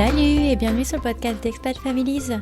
Salut et bienvenue sur le podcast d'Expat Families.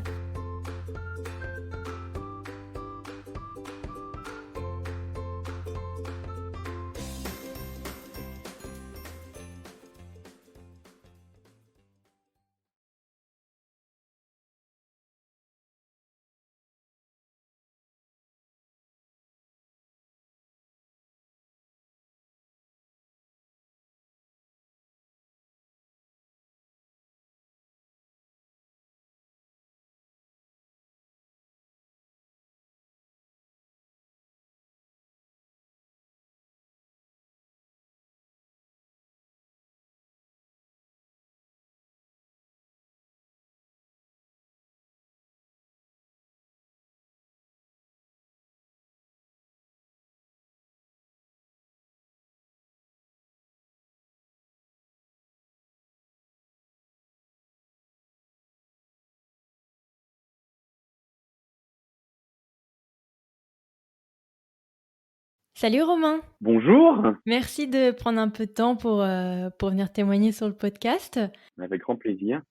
Salut Romain, Bonjour, merci de prendre un peu de temps pour venir témoigner sur le podcast. avec grand plaisir.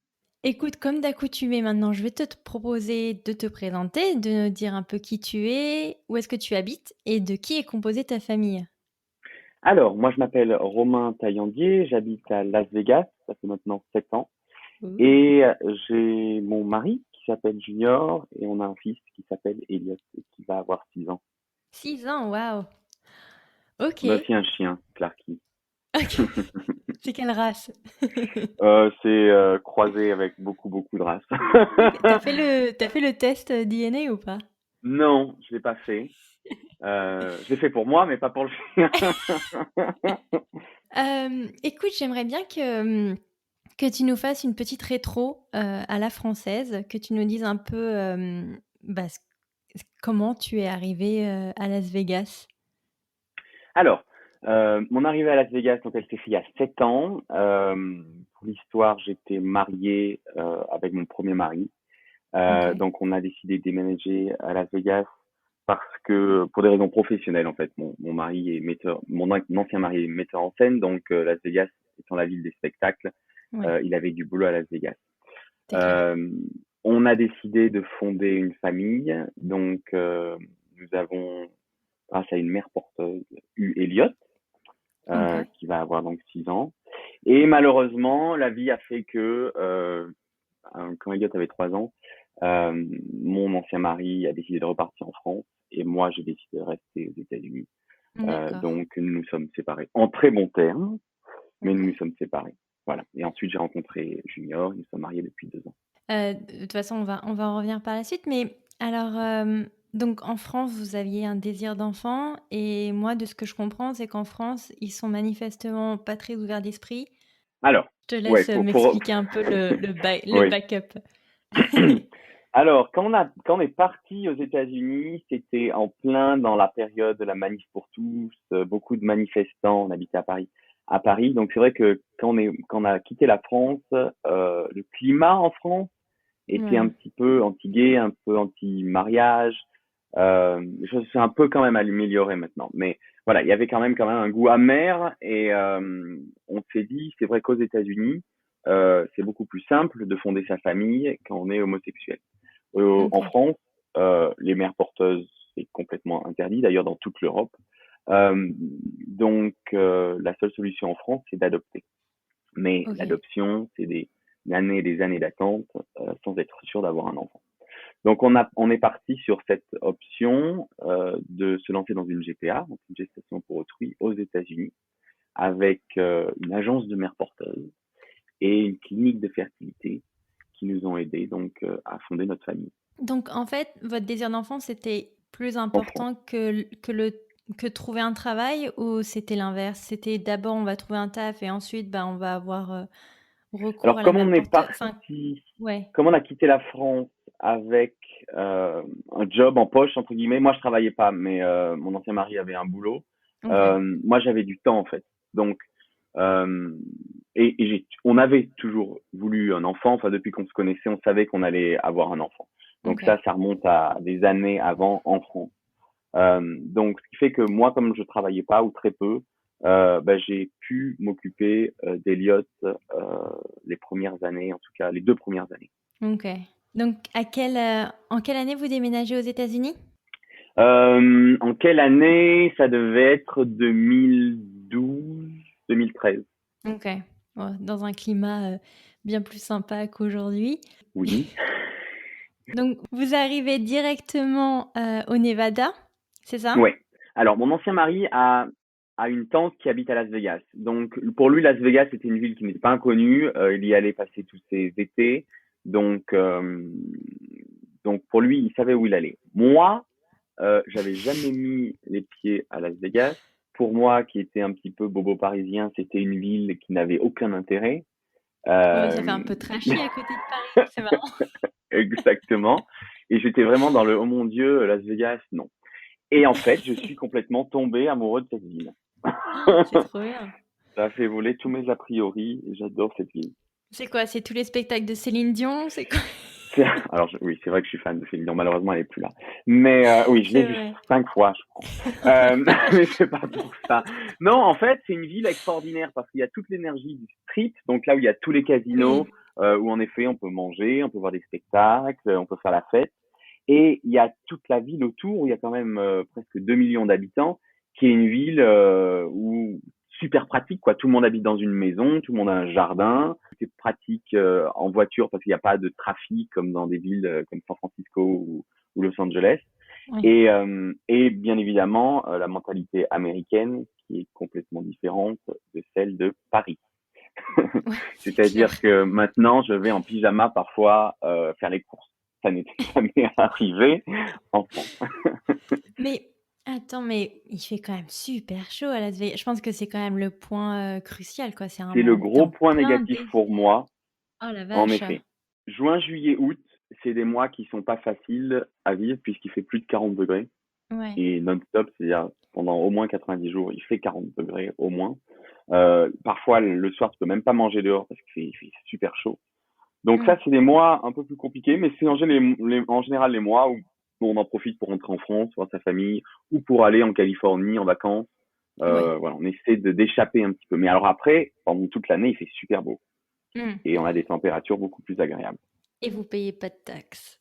Écoute, comme d'accoutumé maintenant, je vais te proposer de te présenter, de nous dire un peu qui tu es, où est-ce que tu habites et de qui est composée ta famille. Alors, moi je m'appelle Romain Taillandier, j'habite à Las Vegas, ça fait maintenant 7 ans, Ouh. et j'ai mon mari qui s'appelle Junior, et on a un fils qui s'appelle Elliot, et qui va avoir 6 ans. 6 ans, waouh. Ok. On a aussi un chien, Clarky. Ok. C'est quelle race? C'est croisé avec beaucoup de races. Ok. T'as fait le test DNA ou pas? Non, je l'ai pas fait. Je l'ai fait pour moi, mais pas pour le chien. Écoute, j'aimerais bien que tu nous fasses une petite rétro à la française, que tu nous dises un peu comment tu es arrivé à Las Vegas. Alors, mon arrivée à Las Vegas, donc elle s'est faite il y a 7 ans. Pour l'histoire, j'étais marié avec mon premier mari. Ok. Donc, on a décidé de déménager à Las Vegas parce que, pour des raisons professionnelles, en fait, mon mari est metteur, ancien mari est metteur en scène, donc Las Vegas étant la ville des spectacles, Ouais, il avait du boulot à Las Vegas. c'est clair. Euh, on a décidé de fonder une famille, donc nous avons, grâce à une mère porteuse, eu Elliot, Ok. qui va avoir donc 6 ans. Et malheureusement, la vie a fait que quand Elliot avait 3 ans, mon ancien mari a décidé de repartir en France et moi j'ai décidé de rester aux États-Unis. D'accord. Donc nous nous sommes séparés en très bons termes, mais nous Ok. nous sommes séparés. Voilà. Et ensuite j'ai rencontré Junior, nous sommes mariés depuis 2 ans. De toute façon, on va en revenir par la suite. Mais alors, donc en France, vous aviez un désir d'enfant. Et moi, de ce que je comprends, c'est qu'en France, ils sont manifestement pas très ouverts d'esprit. Alors, Je te ouais, laisse pour m'expliquer un peu le oui. backup. Alors, quand on est parti aux États-Unis, c'était en plein dans la période de la manif pour tous, beaucoup de manifestants, on habitait à Paris. Donc c'est vrai que quand on a quitté la France, le climat en France était un Ouais. petit peu anti-gay, un peu anti-mariage. Les choses s'est un peu quand même amélioré maintenant, mais voilà, il y avait quand même un goût amer et on s'est dit, c'est vrai qu'aux États-Unis, c'est beaucoup plus simple de fonder sa famille quand on est homosexuel. En Ok. France, les mères porteuses, c'est complètement interdit, d'ailleurs dans toute l'Europe. Donc, la seule solution en France, c'est d'adopter. Mais Ok. l'adoption, c'est des années d'attente sans être sûr d'avoir un enfant. Donc, on est parti sur cette option de se lancer dans une GPA, donc une gestation pour autrui, aux États-Unis, avec une agence de mères porteuses et une clinique de fertilité qui nous ont aidés donc à fonder notre famille Donc, en fait, votre désir d'enfant, c'était plus en France. important que trouver un travail ou c'était l'inverse? C'était d'abord, on va trouver un taf et ensuite, on va avoir recours Alors, à la mère porteuse. Enfin, ouais. comme on a quitté la France avec un job en poche, entre guillemets, moi je travaillais pas, mais mon ancien mari avait un boulot. Ok. Moi j'avais du temps en fait. Donc, euh, on avait toujours voulu un enfant, enfin depuis qu'on se connaissait, on savait qu'on allait avoir un enfant. Donc Ok. ça remonte à des années avant en France. Donc, ce qui fait que moi, comme je travaillais pas ou très peu, j'ai pu m'occuper d'Elliot les premières années, en tout cas les 2 premières années. OK. Donc en quelle année vous déménagez aux États-Unis? En quelle année? Ça devait être 2012-2013. OK. Ouais, dans un climat, bien plus sympa qu'aujourd'hui. Oui. Donc vous arrivez directement, au Nevada, c'est ça? Ouais. Alors, mon ancien mari a une tante qui habite à Las Vegas. Donc, pour lui, Las Vegas, c'était une ville qui n'était pas inconnue. Il y allait passer tous ses étés. Donc, pour lui, il savait où il allait. Moi, j'avais jamais mis les pieds à Las Vegas. Pour moi, qui était un petit peu bobo parisien, c'était une ville qui n'avait aucun intérêt. Ouais, ça fait Euh, un peu trashy à côté de Paris, c'est marrant. Exactement. Et j'étais vraiment dans le oh mon Dieu, Las Vegas, non. Et en fait, je suis complètement tombé amoureux de cette ville. C'est trop bien. Ça a fait voler tous mes a priori. J'adore cette ville. C'est quoi? C'est tous les spectacles de Céline Dion? C'est quoi? Alors, oui, c'est vrai que je suis fan de Céline Dion. Malheureusement, elle est plus là. Mais oui, je l'ai C'est vue vrai. 5 fois, je crois. Mais c'est pas pour ça. Non, en fait, c'est une ville extraordinaire parce qu'il y a toute l'énergie du street, donc là où il y a tous les casinos, Oui. où en effet on peut manger, on peut voir des spectacles, on peut faire la fête. Et il y a toute la ville autour, où il y a quand même presque 2 millions d'habitants, qui est une ville où super pratique, quoi. Tout le monde habite dans une maison, tout le monde a un jardin. C'est pratique en voiture parce qu'il n'y a pas de trafic comme dans des villes comme San Francisco ou Los Angeles. Oui. Et bien évidemment, la mentalité américaine qui est complètement différente de celle de Paris. Ouais, c'est clair. C'est-à-dire que maintenant, je vais en pyjama parfois faire les courses. Ça n'était jamais arrivé en France. Mais attends, mais il fait quand même super chaud à Las Vegas. Je pense que c'est quand même le point, crucial, quoi. C'est un C'est le moment tu es gros en point plein négatif pour désert. moi, Oh la en vache! effet. Juin, juillet, août, c'est des mois qui sont pas faciles à vivre puisqu'il fait plus de 40 degrés Ouais. et non-stop, c'est-à-dire pendant au moins 90 jours, il fait 40 degrés au moins. Parfois, le soir, tu peux même pas manger dehors parce qu'il fait super chaud. Donc Mmh. ça, c'est des mois un peu plus compliqués, mais c'est en général les mois où on en profite pour rentrer en France, voir sa famille, ou pour aller en Californie en vacances. Ouais. Voilà, on essaie d'échapper un petit peu. Mais alors après, pendant toute l'année, il fait super beau Mmh. et on a des températures beaucoup plus agréables. Et vous payez pas de taxes.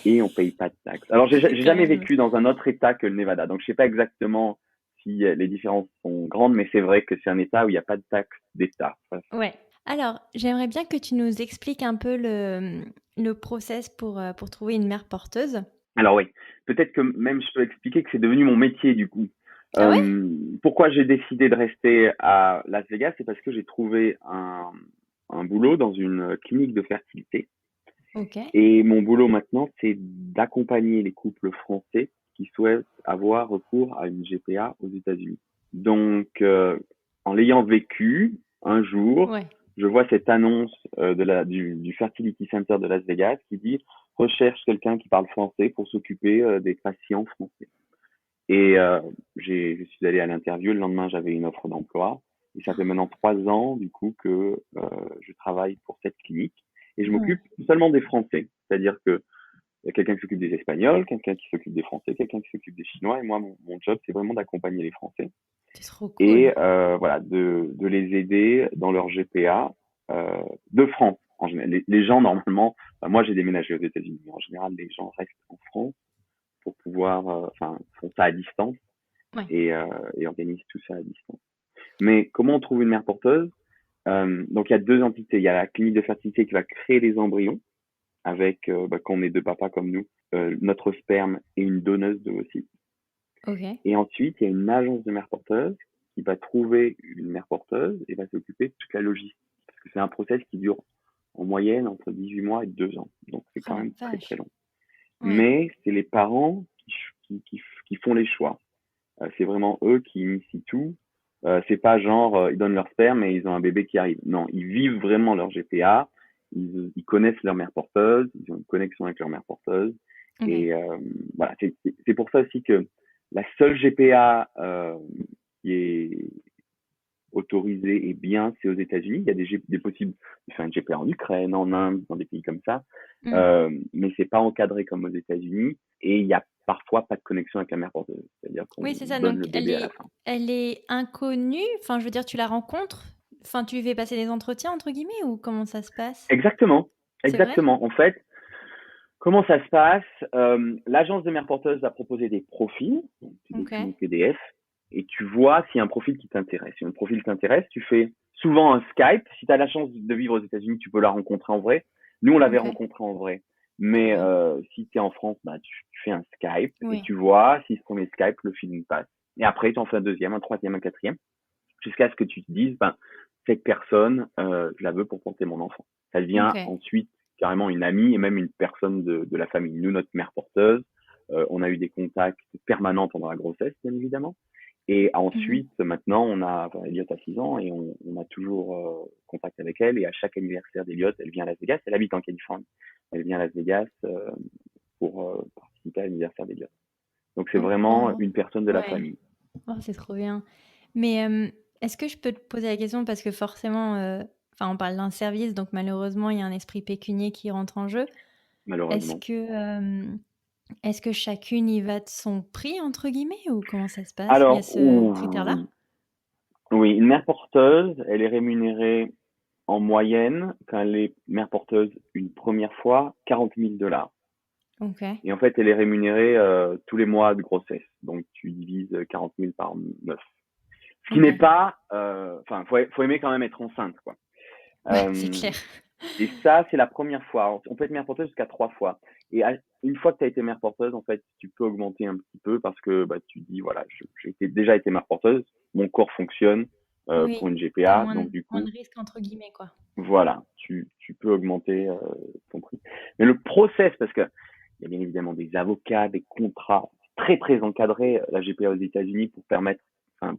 Et on paye pas de taxes. Alors C'est j'ai quand jamais même, vécu dans un autre État que le Nevada, donc je sais pas exactement si les différences sont grandes, mais c'est vrai que c'est un État où il n'y a pas de taxes d'État. ouais. Alors, j'aimerais bien que tu nous expliques un peu le process pour trouver une mère porteuse. Alors oui, peut-être que même je peux expliquer que c'est devenu mon métier du coup. Ah ouais? Pourquoi j'ai décidé de rester à Las Vegas, c'est parce que j'ai trouvé un boulot dans une clinique de fertilité. OK. Et mon boulot maintenant, c'est d'accompagner les couples français qui souhaitent avoir recours à une GPA aux États-Unis. Donc, en l'ayant vécu, un jour, Ouais. je vois cette annonce du Fertility Center de Las Vegas qui dit recherche quelqu'un qui parle français pour s'occuper des patients français. Et je suis allé à l'interview. Le lendemain, j'avais une offre d'emploi. Et ça fait maintenant 3 ans, du coup, que je travaille pour cette clinique. Et je Mmh. m'occupe seulement des Français. C'est-à-dire que il y a quelqu'un qui s'occupe des Espagnols, quelqu'un qui s'occupe des Français, quelqu'un qui s'occupe des Chinois. Et moi, mon job, c'est vraiment d'accompagner les Français C'est trop et cool. voilà, de les aider dans leur GPA de France. En général, les gens normalement, moi j'ai déménagé aux États-Unis, mais en général les gens restent en France pour pouvoir, font ça à distance Ouais. et organisent tout ça à distance. Mais comment on trouve une mère porteuse? Donc il y a deux entités. Il y a la clinique de fertilité qui va créer les embryons avec, quand on est deux papas comme nous, notre sperme et une donneuse d'ovocytes. OK. Et ensuite, il y a une agence de mère porteuse qui va trouver une mère porteuse et va s'occuper de toute la logistique. Parce que c'est un process qui dure en moyenne entre 18 mois et 2 ans. Donc c'est Oh quand la même très très vache! long. Ouais. Mais c'est les parents qui font les choix. C'est vraiment eux qui initient tout. C'est pas genre ils donnent leur sperme et ils ont un bébé qui arrive. Non, ils vivent vraiment leur GPA. Ils connaissent leur mère porteuse. Ils ont une connexion avec leur mère porteuse. OK. Et voilà, c'est pour ça aussi que la seule GPA qui est autorisée et bien, c'est aux États-Unis. Il y a des possibles de faire une GPA en Ukraine, en Inde, dans des pays comme ça, Mmh. mais c'est pas encadré comme aux États-Unis. Et il y a parfois pas de connexion avec la mère porteuse. C'est-à-dire qu'on Oui, c'est ça, donne donc le bébé à la fin. elle est inconnue? Enfin, je veux dire, tu la rencontres? Enfin, tu lui fais passer des «entretiens» entre guillemets ou comment ça se passe? Exactement, C'est vrai? exactement. En fait, comment ça se passe? L'agence de mère porteuse va proposer des profils, donc tu décris en OK. PDF, et tu vois s'il y a un profil qui t'intéresse. Si un profil t'intéresse, tu fais souvent un Skype. Si tu as la chance de vivre aux États-Unis, tu peux la rencontrer en vrai. Nous, on l'avait OK. rencontrée en vrai. Mais D'accord. si tu es en France, bah, tu fais un Skype et Oui. tu vois si ce premier Skype, le film passe. Et après, tu en fais un deuxième, un troisième, un quatrième, jusqu'à ce que tu te dises, ben, cette personne, je la veux pour porter mon enfant. Ça devient OK. ensuite carrément une amie et même une personne de la famille. Nous, notre mère porteuse, on a eu des contacts permanents pendant la grossesse, bien évidemment. Et Mmh. ensuite, maintenant, enfin, Elliot a 6 ans et on a toujours contact avec elle. Et à chaque anniversaire d'Elliot, elle vient à Las Vegas. Elle habite en Californie. Elle vient à Las Vegas pour participer à l'anniversaire d'Elliot. Donc, c'est Oh, vraiment oh, une personne de la ouais. famille, Oh, c'est trop bien. Mais, est-ce que je peux te poser la question parce que forcément, enfin, on parle d'un service, donc malheureusement, il y a un esprit pécunier qui rentre en jeu. Est-ce malheureusement. que, est-ce que chacune y va de son «prix» entre guillemets ou comment ça se passe? Il y a Alors, ce critère-là? oui. Oui, une mère porteuse, elle est rémunérée en moyenne, quand elle est mère porteuse une première fois, 40 000 $. OK. Et en fait, elle est rémunérée tous les mois de grossesse. Donc, tu divises 40 000 par 9. Ce qui n'est OK. pas... Enfin, faut aimer quand même être enceinte, quoi. Ouais, c'est Euh, clair. et ça, c'est la première fois. Alors, on peut être mère porteuse jusqu'à 3 fois. Et une fois que tu as été mère porteuse, en fait, tu peux augmenter un petit peu parce que bah, tu dis, voilà, déjà été mère porteuse, mon corps fonctionne pour Oui, une tu as GPA. Donc, du moins coup, de «risques» entre guillemets, quoi. voilà, tu peux augmenter ton prix. Mais le process, parce que il y a bien évidemment des avocats, des contrats très très encadrés, la GPA aux États-Unis pour permettre, enfin,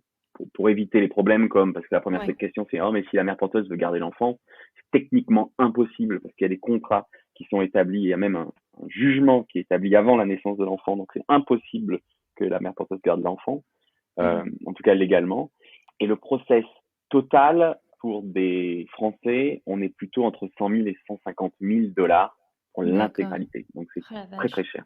pour éviter les problèmes comme, parce que la première Ouais. question c'est, oh mais si la mère porteuse veut garder l'enfant, c'est techniquement impossible parce qu'il y a des contrats qui sont établis, il y a même un jugement qui est établi avant la naissance de l'enfant, donc c'est impossible que la mère porteuse garde l'enfant, Mmh. en tout cas légalement. Et le process total pour des Français, on est plutôt entre 100 000 et 150 000 $ pour D'accord. l'intégralité. Donc c'est Oh la très très vache. cher.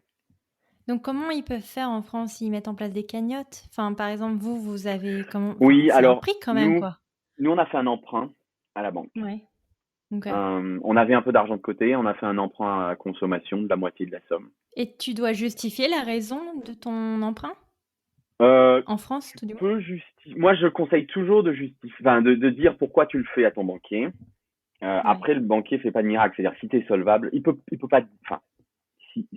Donc comment ils peuvent faire en France? Ils mettent en place des cagnottes? Enfin, par exemple, vous avez comment enfin, Oui, c'est un alors prix quand même, nous, quoi? nous on a fait un emprunt à la banque. Ouais. OK. On avait un peu d'argent de côté, on a fait un emprunt à consommation de la moitié de la somme. Et tu dois justifier la raison de ton emprunt? En France, Tu tout du moins? peux justifier. Moi, je conseille toujours de justifier, enfin, de dire pourquoi tu le fais à ton banquier. Ouais. Après, le banquier fait pas de miracle. C'est-à-dire, si tu es solvable, il peut pas, enfin,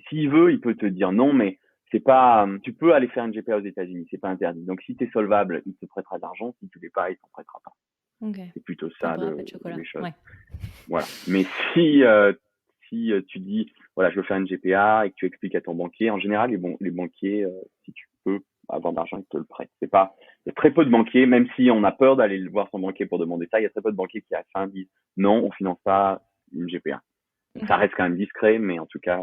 s'il veut, il peut te dire non, mais c'est pas, tu peux aller faire une GPA aux États-Unis, c'est pas interdit. Donc, si tu es solvable, il te prêtera de l'argent. Si tu l'es pas, il t'en prêtera pas. OK. C'est plutôt Pain ça beurre, pas de chocolat. les choses. Ouais. Voilà. Mais si tu dis, voilà, je veux faire une GPA et que tu expliques à ton banquier, en général, les banquiers, si tu peux avoir de l'argent, ils te le prêtent. Il y a très peu de banquiers, même si on a peur d'aller voir son banquier pour demander ça, il y a très peu de banquiers qui à la fin disent non, on finance pas une GPA. Ça OK. reste quand même discret, mais en tout cas,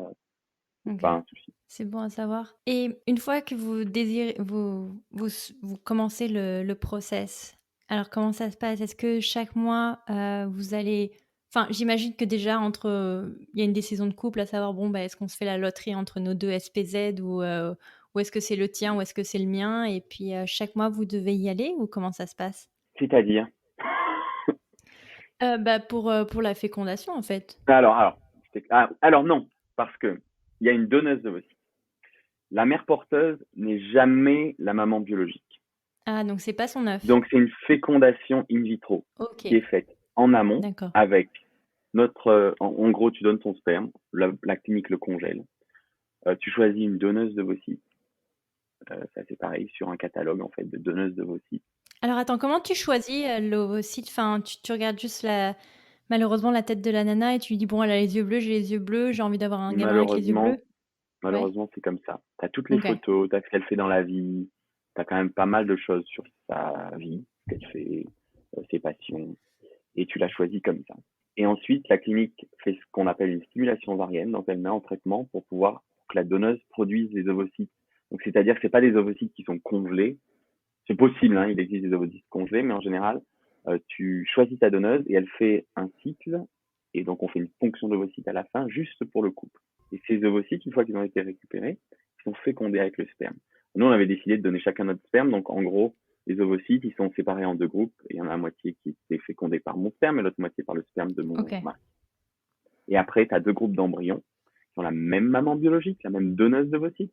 c'est OK. pas un souci. C'est bon à savoir. Et une fois que vous désirez vous commencez le process, alors comment ça se passe? Est-ce que chaque mois, vous allez enfin, j'imagine que déjà entre, il y a une décision de couple à savoir, bon, bah, est-ce qu'on se fait la loterie entre nos 2 SPZ ou est-ce que c'est le tien ou est-ce que c'est le mien? Et puis, chaque mois vous devez y aller ou comment ça se passe? C'est-à-dire, Bah, pour la fécondation en fait. alors non, parce que il y a une donneuse de d'ovocytes. La mère porteuse n'est jamais la maman biologique. Ah donc c'est pas son œuf? Donc, c'est une fécondation in vitro qui est OK, faite en amont d'accord. avec en gros, tu donnes ton sperme, la clinique le congèle, tu choisis une donneuse de d'ovocytes, ça c'est pareil sur un catalogue en fait de donneuses de d'ovocytes. Alors attends, comment tu choisis, l'ovocyte? Enfin, tu regardes juste la malheureusement la tête de la nana et tu lui dis: «Bon, elle a les yeux bleus, j'ai les yeux bleus, j'ai envie d'avoir un gamin avec les yeux bleus». Malheureusement, Ouais? malheureusement c'est comme ça. Tu as toutes les OK. photos, tu as ce qu'elle fait dans la vie, tu as quand même pas mal de choses sur sa vie, ce qu'elle fait, ses passions, et tu la choisis comme ça. Et ensuite, la clinique fait ce qu'on appelle une stimulation ovarienne, donc elle met en traitement pour que la donneuse produise des ovocytes. Donc, c'est-à-dire que c'est pas des ovocytes qui sont congelés. C'est possible, hein, il existe des ovocytes congelés, mais en général, tu choisis ta donneuse et elle fait un cycle, et donc on fait une ponction d'ovocytes à la fin, juste pour le couple. Et ces ovocytes, une fois qu'ils ont été récupérés, ils sont fécondés avec le sperme. Nous, on avait décidé de donner chacun notre sperme. Donc, en gros, les ovocytes, ils sont séparés en 2 groupes. Il y en a la moitié qui est fécondée par mon sperme et l'autre moitié par le sperme de mon OK. mari. Et après, tu as 2 groupes d'embryons qui ont la même maman biologique, la même donneuse d'ovocytes,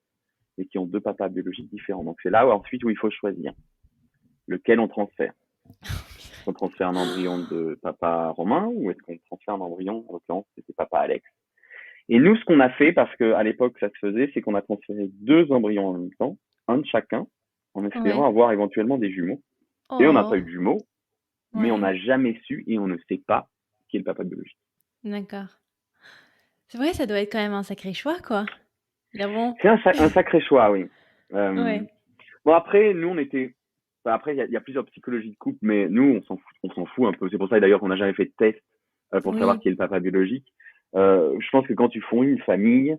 et qui ont 2 papas biologiques différents. Donc, c'est là où ensuite où il faut choisir lequel on transfère. Est-ce qu'on transfère un embryon de papa Romain ou est-ce qu'on transfère un embryon, en l'occurrence, c'était papa Alex. Et nous, ce qu'on a fait, parce qu'à l'époque, ça se faisait, c'est qu'on a transféré 2 embryons en même temps, un de chacun, en espérant Ouais. avoir éventuellement des jumeaux. Et on n'a pas eu Oh! de jumeaux, mais on Ouais, n'a jamais su et on ne sait pas qui est le papa biologique. d'accord. C'est vrai, ça doit être quand même un sacré choix, quoi. Là, bon. C'est un sacré choix, oui. Euh, Ouais. bon, après, nous, on était. Enfin, après, il y a plusieurs psychologies de couple, mais nous, on s'en fout un peu. C'est pour ça, d'ailleurs, qu'on n'a jamais fait de test pour savoir Oui. qui est le papa biologique. Je pense que quand tu fondes une famille,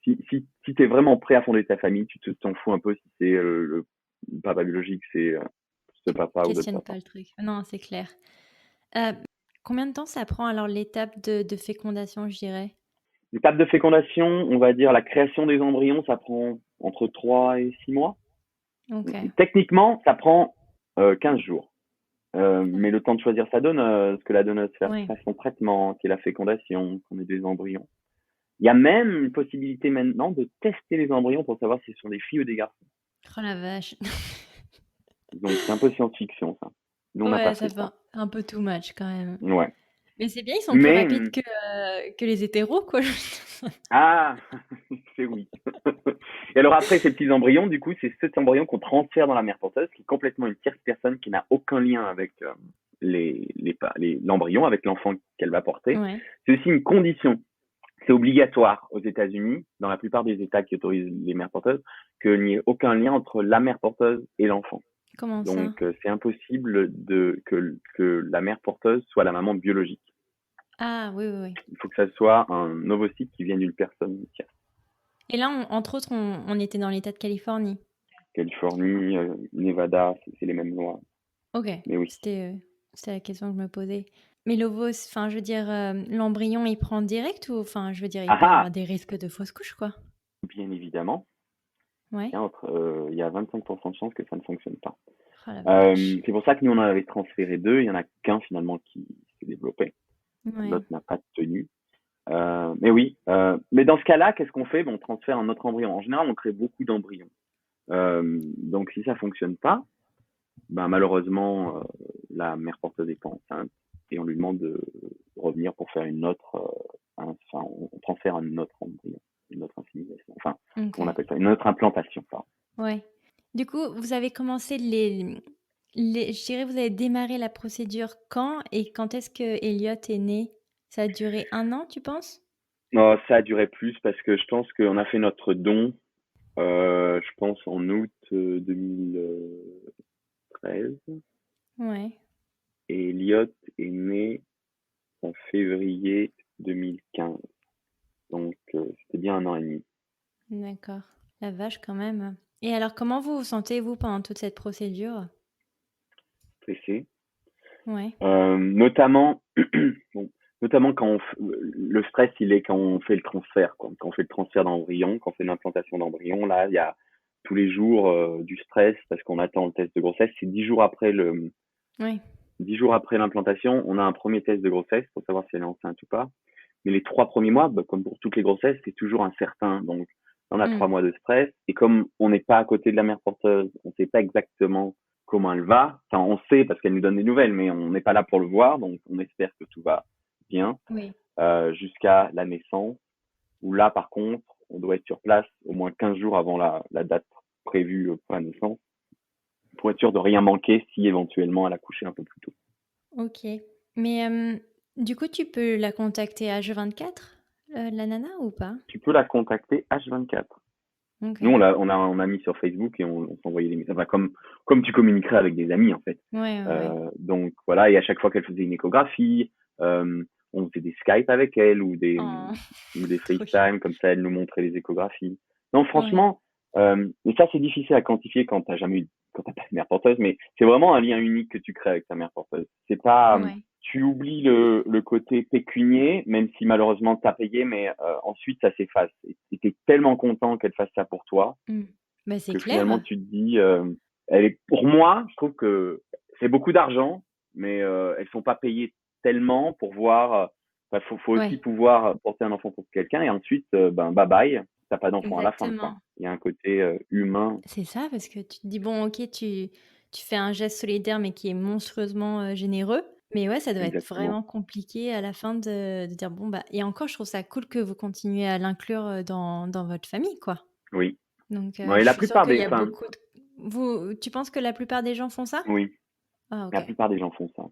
si tu es vraiment prêt à fonder ta famille, tu t'en fous un peu si c'est le papa biologique, c'est ce Tu papa ou d'autres questionnes pas papas. le truc. Non, c'est clair. Heu, Combien de temps ça prend alors l'étape de fécondation, je dirais? L'étape de fécondation, on va dire la création des embryons, ça prend entre 3 et 6 mois. OK. Techniquement, ça prend 15 jours. Mais le temps de choisir sa donneuse, que la donneuse Ouais. fasse son traitement, qu'il y ait la fécondation, qu'on ait des embryons. Il y a même une possibilité maintenant de tester les embryons pour savoir si ce sont des filles ou des garçons. Oh la vache. Donc c'est un peu science-fiction ça. Nous on n'a pas Ouais, ça fait fait ça. un peu too much quand même. Ouais. Mais c'est bien, ils sont plus Mais rapides que les hétéros, quoi. ah, c'est oui. Et alors après ces petits embryons, du coup, c'est cet embryon qu'on transfère dans la mère porteuse, qui est complètement une tierce personne qui n'a aucun lien avec l'embryon, avec l'enfant qu'elle va porter. Ouais. C'est aussi une condition. C'est obligatoire aux États-Unis, dans la plupart des États qui autorisent les mères porteuses, qu'il n'y ait aucun lien entre la mère porteuse et l'enfant. Comment ça? Donc, c'est impossible que la mère porteuse soit la maman biologique. Ah oui, oui, oui. Il faut que ça soit un ovocyte qui vienne d'une personne tierce. Et là, entre autres, on était dans l'État de Californie. Californie, Nevada, c'est les mêmes lois. OK. Mais oui. C'était la question que je me posais. Mais l'ovos, enfin, je veux dire, l'embryon, il prend direct ou, enfin, je veux dire, il Ah peut y avoir ah, des risques de fausse couche, quoi? bien évidemment, Ouais. il y a 25% de chances que ça ne fonctionne pas. Oh la vache. C'est pour ça que nous, on en avait transféré 2. Il y en a qu'un finalement qui s'est développé. Ouais. L'autre n'a pas tenu. Mais oui. Mais dans ce cas-là, qu'est-ce qu'on fait? Bon, on transfère un autre embryon. En général, on crée beaucoup d'embryons. Donc, si ça fonctionne pas, ben, malheureusement, la mère porteuse est pas enceinte et on lui demande de revenir pour faire une autre, enfin, on transfère un autre embryon, une autre insémination. Enfin, comment on OK. appelle ça? Une autre implantation, pardon. Ouais. Du coup, vous avez commencé je dirais, vous avez démarré la procédure quand et quand est-ce que Elliot est né? Ça a duré 1 an, tu penses? Non, ça a duré plus parce que je pense qu'on a fait notre don, je pense en août 2013 Ouais. et Elliot est né en février 2015. Donc, c'était bien 1 an et demi. D'accord. La vache, quand même. Et alors, comment vous vous sentez, vous, pendant toute cette procédure? Stressé. Ouais. Notamment, bon, notamment le stress, il est quand on fait le transfert, quoi. Quand on fait le transfert d'embryon, quand on fait une implantation d'embryon, là, il y a tous les jours du stress parce qu'on attend le test de grossesse. C'est 10 jours après 10 jours après l'implantation, on a un premier test de grossesse pour savoir si elle est enceinte ou pas. Mais les 3 premiers mois, bah, comme pour toutes les grossesses, c'est toujours incertain. Donc, on a Mmh. 3 mois de stress. Et comme on n'est pas à côté de la mère porteuse, on ne sait pas exactement comment elle va. Enfin, on sait parce qu'elle nous donne des nouvelles, mais on n'est pas là pour le voir. Donc, on espère que tout va bien Oui. jusqu'à la naissance. Où là, par contre, on doit être sur place au moins 15 jours avant la date prévue pour la naissance pour être sûr de rien manquer si éventuellement elle a couché un peu plus tôt. OK. Mais du coup, tu peux la contacter H24, la nana, ou pas? Tu peux la contacter H24. Nous, OK. on a mis sur Facebook et on s'envoyait des messages. Enfin, comme tu communiquerais avec des amis, en fait. Ouais, ouais, ouais. Donc, voilà. Et à chaque fois qu'elle faisait une échographie, on faisait des Skype avec elle Oh, ou des trop chou. FaceTime. Comme ça, elle nous montrait les échographies. Non, Ouais. franchement, mais ça, c'est difficile à quantifier quand t'as pas de mère porteuse, mais c'est vraiment un lien unique que tu crées avec ta mère porteuse. C'est pas, Ouais. tu oublies le côté pécunier, même si malheureusement tu as payé, mais ensuite ça s'efface. Et tu es tellement content qu'elle fasse ça pour toi Mmh. Bah, c'est que finalement clair. tu te dis, elle est, pour moi, je trouve que c'est beaucoup d'argent, mais elles sont pas payées tellement pour voir. Faut aussi Ouais, pouvoir porter un enfant pour quelqu'un et ensuite, ben bye bye, t'as pas d'enfant à la fin, quoi. exactement. Il y a un côté humain, C'est ça, parce que tu te dis: «Bon, OK, tu fais un geste solidaire, mais qui est monstrueusement, généreux». Mais ouais, ça doit être exactement. vraiment compliqué à la fin de dire: «Bon, bah» et encore, je trouve ça cool que vous continuez à l'inclure, dans votre famille, quoi. Oui. Donc Ouais, je la suis sûre plupart qu'il des, y a enfin, beaucoup de tu penses que la plupart des gens font ça? oui, Ah OK. la plupart des gens font ça.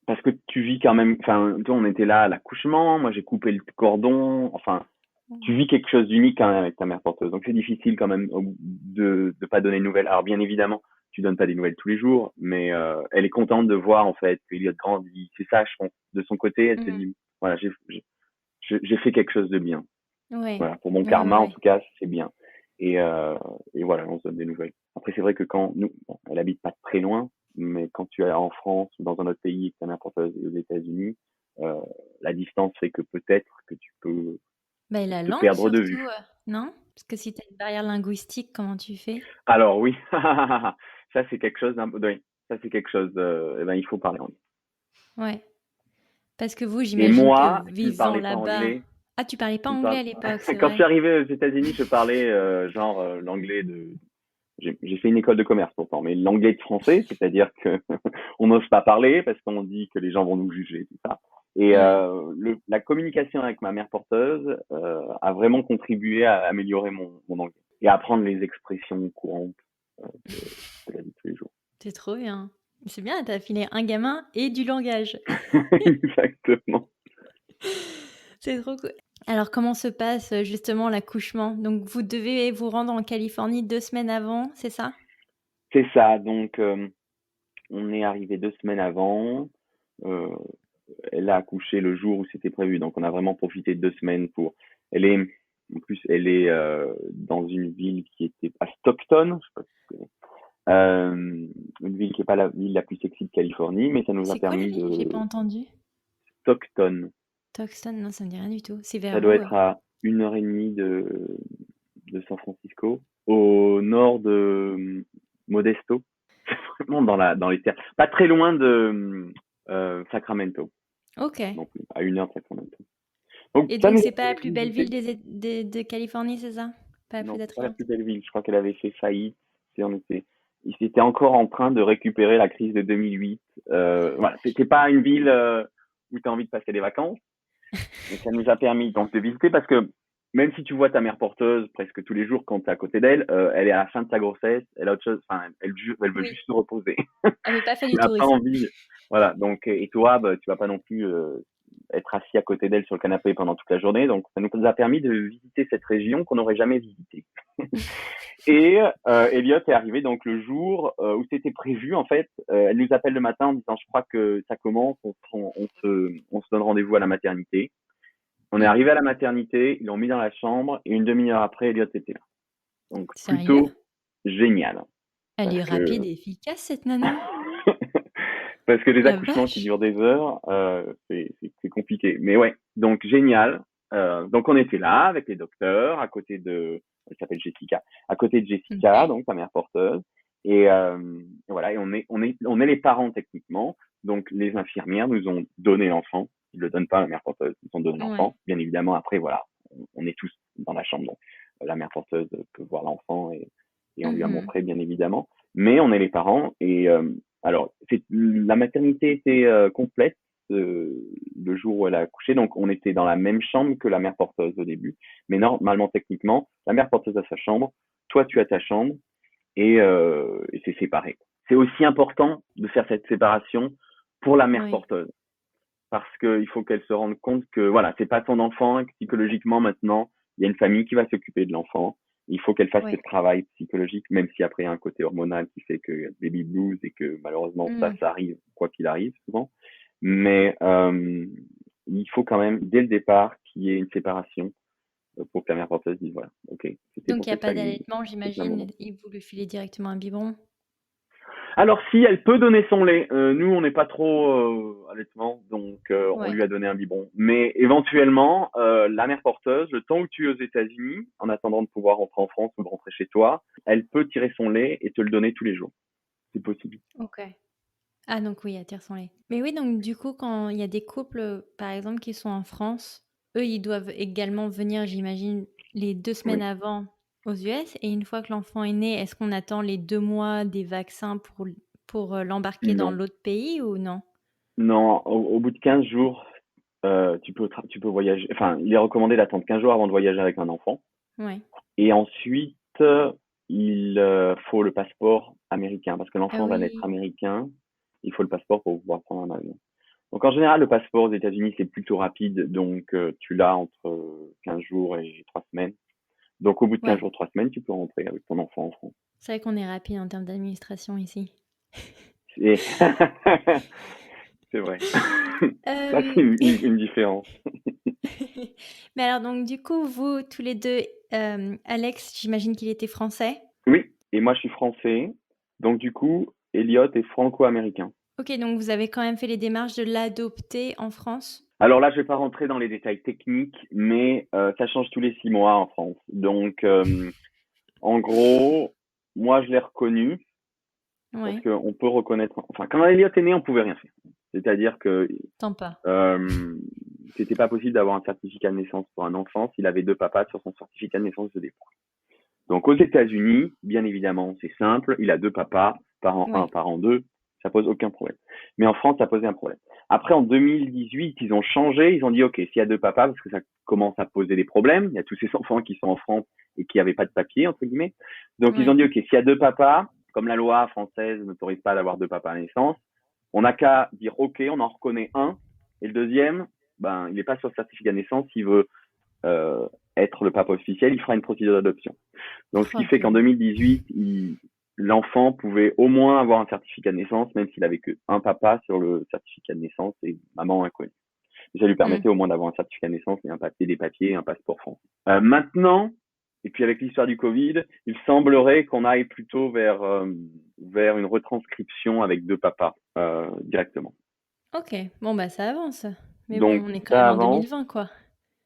Parce que tu vis quand même, enfin, tu vois, on était là à l'accouchement, moi j'ai coupé le cordon, enfin, tu vis quelque chose d'unique quand même avec ta mère porteuse. Donc c'est difficile quand même de pas donner de nouvelles. Alors bien évidemment, tu donnes pas des nouvelles tous les jours, mais elle est contente de voir en fait qu'Eliott grandit. C'est ça, je pense. De son côté, elle se Mmh. dit voilà, j'ai fait quelque chose de bien. Ouais. Voilà, pour mon Ouais, ouais, karma en ouais. tout cas, c'est bien. Et, euh, et voilà, on se donne des nouvelles. Après c'est vrai que quand nous, bon, elle habite pas très loin, mais quand tu es en France ou dans un autre pays et que ta mère porteuse est aux États-Unis, euh, la distance fait que peut-être que tu peux Bah et la te langue perdre de surtout, vue. non? Parce que si tu as une barrière linguistique, comment tu fais? Alors oui, ça c'est quelque chose oui, ça c'est quelque chose, eh ben, il faut parler anglais. Ouais. Parce que vous, Et j'imagine que moi, qui ne vivant parlais pas là-bas anglais, ah, tu parlais pas qui ne anglais parle à l'époque, c'est quand je vrai? suis arrivé aux États-Unis, je parlais genre l'anglais de j'ai fait une école de commerce pourtant, mais l'anglais de français, c'est-à-dire que on n'ose pas parler parce qu'on dit que les gens vont nous juger, tout ça. Et Ouais. la communication avec ma mère porteuse a vraiment contribué à améliorer mon anglais et à apprendre les expressions courantes de la vie de tous les jours. C'est trop bien. C'est bien, tu as filé un gamin et du langage. Exactement. C'est trop cool. Alors comment se passe, justement l'accouchement? Donc vous devez vous rendre en Californie 2 semaines avant, c'est ça? C'est ça. Donc, on est arrivé 2 semaines avant. Euh, Elle a accouché le jour où c'était prévu. Donc, on a vraiment profité de 2 semaines pour. Elle est, en plus, elle est dans une ville qui était à Stockton. Je sais pas si tu connais. Une ville qui est pas la ville la plus sexy de Californie, mais ça nous a C'est quoi la permis ville? J'ai de pas entendu. Stockton. Tucson? Non, ça me dit rien du tout. C'est Ça vers doit où, être à 1 heure et demie de San Francisco, au nord de Modesto. Vraiment dans les terres. Pas très loin de Sacramento, OK. non plus, à 1 heure de Sacramento. Donc Et ça donc nous c'est a pas la permis plus de belle ville visiter. de Californie, c'est ça? Pas la plus Non, c'est pas la attrayante? plus belle ville. Je crois qu'elle avait fait faillite. Ils étaient encore en train de récupérer la crise de 2008. Voilà, c'était pas une ville où tu as envie de passer des vacances. Et ça nous a permis donc de visiter parce que même si tu vois ta mère porteuse presque tous les jours quand tu es à côté d'elle, elle est à la fin de sa grossesse, elle a autre chose, enfin, elle veut Oui, juste se reposer. elle veut pas faire Elle du n'a pas tourisme. envie. Voilà, donc, et toi, bah, tu vas pas non plus être assis à côté d'elle sur le canapé pendant toute la journée. Donc, ça nous a permis de visiter cette région qu'on n'aurait jamais visitée. Et Elliot est arrivé donc le jour où c'était prévu. En fait, elle nous appelle le matin en disant, je crois que ça commence, on se donne rendez-vous à la maternité. On est Mmh. arrivé à la maternité, ils l'ont mis dans la chambre et une demi-heure après, Elliot était là. Donc Sérieux? plutôt génial Elle est parce que rapide et efficace cette nana. parce que les La accouchements qui vache! durent des heures, c'est compliqué. Mais ouais, donc génial. Donc on était là avec les docteurs, elle s'appelle Jessica, à côté de Jessica, OK. donc sa mère porteuse. Et voilà, et on est les parents techniquement. Donc les infirmières nous ont donné l'enfant. Ils ne le donnent pas à la mère porteuse, ils nous ont donné Ouais. l'enfant. Bien évidemment, après voilà, on est tous dans la chambre, donc la mère porteuse peut voir l'enfant et on lui a Mmh. montré bien évidemment. Mais on est les parents et alors, la maternité était complète euh, le jour où elle a accouché, donc on était dans la même chambre que la mère porteuse au début. Mais normalement, techniquement, la mère porteuse a sa chambre, toi tu as ta chambre et c'est séparé. C'est aussi important de faire cette séparation pour la mère Oui. porteuse parce qu'il faut qu'elle se rende compte que voilà, c'est pas son enfant et que psychologiquement maintenant, il y a une famille qui va s'occuper de l'enfant. Il faut qu'elle fasse ce Ouais. travail psychologique, même si après il y a un côté hormonal qui fait que y a baby blues et que malheureusement ça, Mmh. ça arrive quoi qu'il arrive souvent. Mais il faut quand même dès le départ qu'il y ait une séparation pour que la mère porteuse dise voilà, ok, c'était Donc pour il y a cette pas famille, d'allaitement, c'est un moment. j'imagine? Ils vous lui filez directement un biberon? Alors si, elle peut donner son lait. Nous, on n'est pas trop allaitement, donc on Ouais. lui a donné un biberon. Mais éventuellement, la mère porteuse, le temps où tu es aux États-Unis, en attendant de pouvoir rentrer en France ou de rentrer chez toi, elle peut tirer son lait et te le donner tous les jours. C'est possible. OK. Ah donc oui, elle tire son lait. Mais oui, donc du coup, quand il y a des couples, par exemple, qui sont en France, eux, ils doivent également venir, j'imagine, les 2 semaines Oui. avant aux US et une fois que l'enfant est né, est-ce qu'on attend les 2 mois des vaccins pour, l'embarquer dans Non. l'autre pays ou non? Non, au bout de 15 jours, tu peux voyager. Enfin, il est recommandé d'attendre 15 jours avant de voyager avec un enfant. Ouais. Et ensuite, il faut le passeport américain parce que Ah l'enfant va naître oui. américain. Il faut le passeport pour pouvoir prendre un avion. Donc en général, le passeport aux États-Unis, c'est plutôt rapide. Donc tu l'as entre 15 jours et 3 semaines. Donc au bout de 15 Ouais, jours, 3 semaines, tu peux rentrer avec ton enfant en France. c'est vrai qu'on est rapide en termes d'administration ici. Et c'est vrai. Ça, c'est Hem, une différence. mais alors donc du coup, vous tous les 2, Alex, j'imagine qu'il était français? Oui, et moi je suis français. Donc du coup, Elliot est franco-américain. OK, donc vous avez quand même fait les démarches de l'adopter en France? Alors là, je vais pas rentrer dans les détails techniques, mais ça change tous les 6 mois en France. Donc, en gros, moi, je l'ai reconnu parce Ouais, qu'on peut reconnaître. Enfin, quand Elliot est né, on pouvait rien faire. C'est-à-dire que tant pas. euh, c'était pas possible d'avoir un certificat de naissance pour un enfant s'il avait deux papas sur son certificat de naissance de départ. Donc, aux États-Unis, bien évidemment, c'est simple. Il a deux papas, parent un, Ouais, parent 2, ça pose aucun problème. Mais en France, ça posait un problème. Après, en 2018, ils ont changé. Ils ont dit, OK, s'il y a deux papas, parce que ça commence à poser des problèmes, il y a tous ces enfants qui sont en France et qui n'avaient pas de papier, entre guillemets. Donc, ils ont ouais, dit, OK, s'il y a deux papas, comme la loi française n'autorise pas d'avoir deux papas à la naissance, on n'a qu'à dire, OK, on en reconnaît un. Et le deuxième, ben, il n'est pas sur le certificat de naissance. S'il veut être le papa officiel, il fera une procédure d'adoption. Donc, ce qui oh fait qu'en purée. 2018, l'enfant pouvait au moins avoir un certificat de naissance, même s'il avait qu'un papa sur le certificat de naissance et maman inconnue. Et ça lui Mmh. permettait au moins d'avoir un certificat de naissance et un papier, des papiers et un passeport français. Maintenant, et puis avec l'histoire du Covid, il semblerait qu'on aille plutôt vers une retranscription avec deux papas directement. OK, bon, bah, ça avance. Mais bon, Donc on est quand même ça en avance 2020, quoi.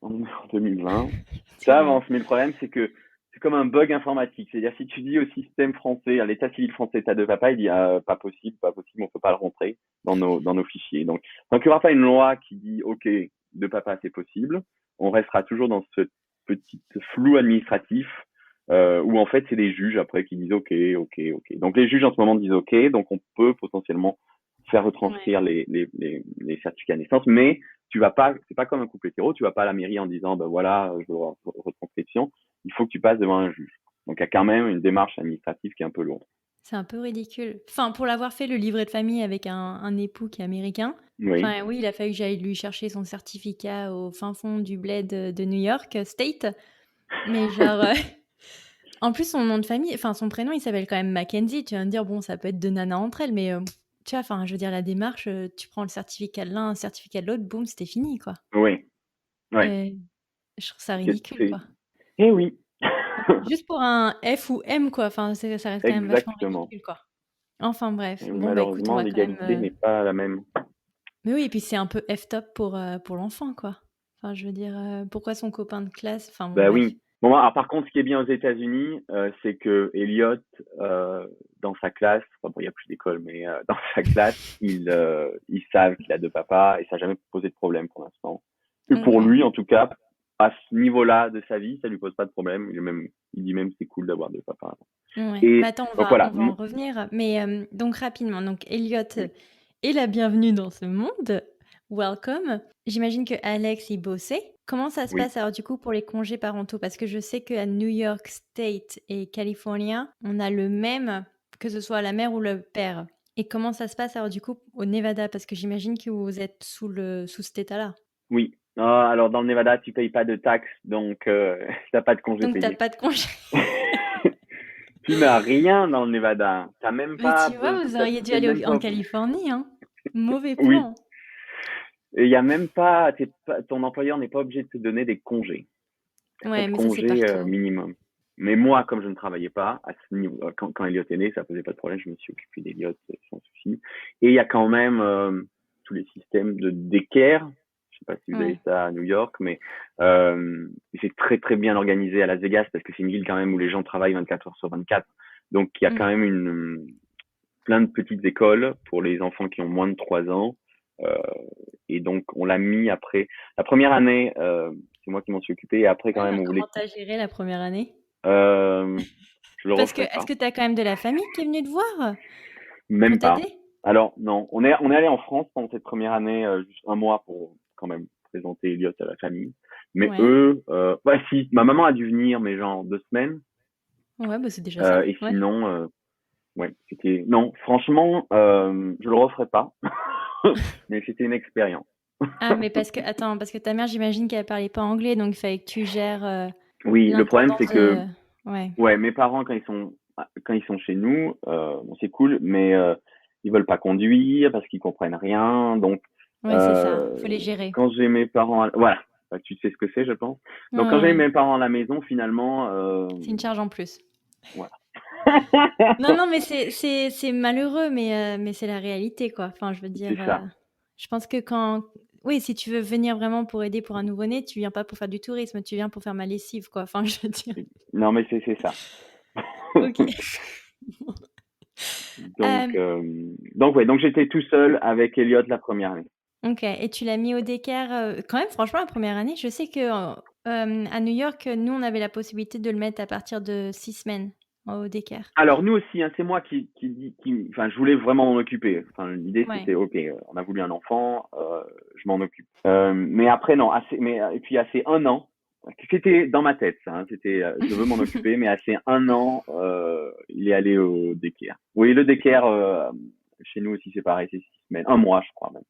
en 2020. Ça Terrible. avance, mais le problème, c'est que c'est comme un bug informatique. C'est-à-dire, si tu dis au système français, à l'état civil français, t'as deux papas, il dit pas possible, pas possible, on peut pas le rentrer dans nos fichiers. Donc, tant qu'il n'y aura pas une loi qui dit, OK, deux papas, c'est possible, on restera toujours dans ce petit flou administratif où en fait, c'est les juges après qui disent, OK, OK, OK. Donc, les juges en ce moment disent, OK, donc on peut potentiellement faire Ouais, retranscrire les certificats de naissance, mais tu vas pas, c'est pas comme un couple hétéro, tu vas pas à la mairie en disant, ben voilà, je veux retranscription. Il faut que tu passes devant un juge. Donc, il y a quand même une démarche administrative qui est un peu lourde. c'est un peu ridicule. Enfin, pour l'avoir fait, le livret de famille avec un époux qui est américain, Oui. enfin, oui, il a fallu que j'aille lui chercher son certificat au fin fond du bled, de New York State. Mais genre, en plus, son nom de famille, enfin, son prénom, il s'appelle quand même Mackenzie. Tu vas me dire, bon, ça peut être 2 nanas entre elles, mais, tu vois, enfin, je veux dire, la démarche, tu prends le certificat de l'un, un certificat de l'autre, boum, c'était fini, quoi. Oui. Oui. Et je trouve ça ridicule, quoi. Eh oui. Juste pour un F ou M, quoi, enfin, ça reste quand même vachement Exactement. ridicule, quoi. Enfin Et bref, bon, bah, écoute, on malheureusement, va quand même, l'égalité n'est pas la même. mais oui et puis c'est un peu F-top pour l'enfant, quoi. Enfin, je veux dire, pourquoi son copain de classe enfin bon, Bah bref. oui. Bon, alors, par contre, ce qui est bien aux États-Unis, c'est que Elliot, dans sa classe, enfin bon, il n'y a plus d'école, mais dans sa classe, ils savent qu'il a deux papas et ça n'a jamais posé de problème pour l'instant. Et pour OK. lui, en tout cas, à ce niveau-là de sa vie, ça lui pose pas de problème. Il dit même que c'est cool d'avoir deux papas. Ouais. Mais Et attends, donc voilà. on va en revenir, mais donc rapidement, donc Elliot Oui, est la bienvenue dans ce monde. Welcome. J'imagine que Alex y bossait. Comment ça se oui, passe alors du coup pour les congés parentaux? Parce que je sais qu'à New York State et California, on a le même, que ce soit la mère ou le père. Et comment ça se passe alors du coup au Nevada? Parce que j'imagine que vous êtes sous cet état-là. oui. Ah, alors dans le Nevada, tu payes pas de taxes, donc t'as pas de congés Donc t'as payés. pas de congé. Tu n'as rien dans le Nevada. T'as même Mais pas tu vois, vous auriez dû t'es aller même en pas. Californie, hein. Mauvais Oui. plan. Et il y a même pas, ton employeur n'est pas obligé de te donner des congés. T'as pas Ouais, de mais ça c'est congés partout. minimum. Mais moi, comme je ne travaillais pas, à ce niveau, quand Elliot est né, ça posait pas de problème, je me suis occupé d'Elliot sans souci. Et il y a quand même tous les systèmes de daycare. Je sais pas si vous avez Ouais. ça à New York, mais c'est très très bien organisé à Las Vegas parce que c'est une ville quand même où les gens travaillent 24 heures sur 24. Donc il y a quand même Mhm. plein de petites écoles pour les enfants qui ont moins de 3 ans. Euh, et donc on l'a mis après. La première année, c'est moi qui m'en suis occupé. Et après quand Ouais, même, alors on voulait comment t'as géré la première année? euh, je le Parce que referai est-ce pas. que t'as quand même de la famille qui est venue te voir pour Même pas. t'aider? Alors, non. On est allé en France pendant cette première année, juste un mois pour quand même présenter Elliot à la famille. Mais Ouais. eux, ouais, si, ma maman a dû venir, mais genre 2 semaines. Ouais, bah c'est déjà ça. Et Ouais. sinon, ouais, c'était, non, franchement, je le referai pas. Mais c'était une expérience. Ah, mais parce que, attends, parce que ta mère, j'imagine qu'elle parlait pas anglais, donc il fallait que tu gères Oui, le problème, l'intendance c'est que, de. Ouais. ouais, mes parents, quand ils sont chez nous, bon, c'est cool, mais ils veulent pas conduire parce qu'ils comprennent rien. Donc, Ouais, c'est ça. euh, Faut les gérer. quand j'ai mes parents, voilà, bah, tu sais ce que c'est, je pense. Ouais, Donc, quand j'ai ouais. mes parents à la maison, finalement, C'est une charge en plus. voilà. Non, non, mais c'est malheureux, mais c'est la réalité, quoi. Enfin, je veux C'est dire, ça. je pense que quand. Oui, si tu veux venir vraiment pour aider pour un nouveau-né, tu viens pas pour faire du tourisme, tu viens pour faire ma lessive, quoi. Enfin, je veux dire. Non, mais c'est ça. Ok. Donc, ouais, donc j'étais tout seul avec Elliot la première année. OK, et tu l'as mis au daycare, quand même franchement la première année, je sais que, à New York, nous on avait la possibilité de le mettre à partir de 6 semaines au daycare. Alors nous aussi, hein, c'est moi enfin, je voulais vraiment m'en occuper. Enfin, l'idée Ouais. c'était, ok, on a voulu un enfant, je m'en occupe. Mais après non, et puis assez un an, c'était dans ma tête, ça. Hein, c'était, je veux m'en occuper, mais assez un an, il est allé au daycare. Oui, le daycare chez nous aussi c'est pareil, c'est 6 semaines, un mois je crois même.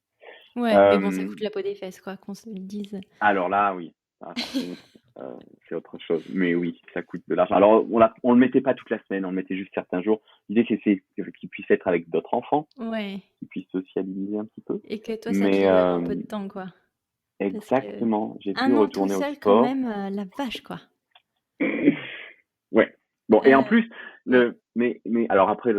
Ouais, mais bon, ça Euh, coûte la peau des fesses quoi, qu'on se le dise. alors là, oui. Ah, par contre, c'est autre chose. Mais oui, ça coûte de l'argent. Alors, on le mettait pas toute la semaine, on le mettait juste certains jours. L'idée, c'est qu'il puisse être avec d'autres enfants, Ouais, qu'il puisse sociabiliser un petit peu. et que toi ça te Mais libère un peu de temps quoi. Parce que exactement, j'ai pu 1 an tout retourner au seul quand sport. même, la vache quoi. Ouais. Bon, et en Heu, plus, ouais. mais alors après,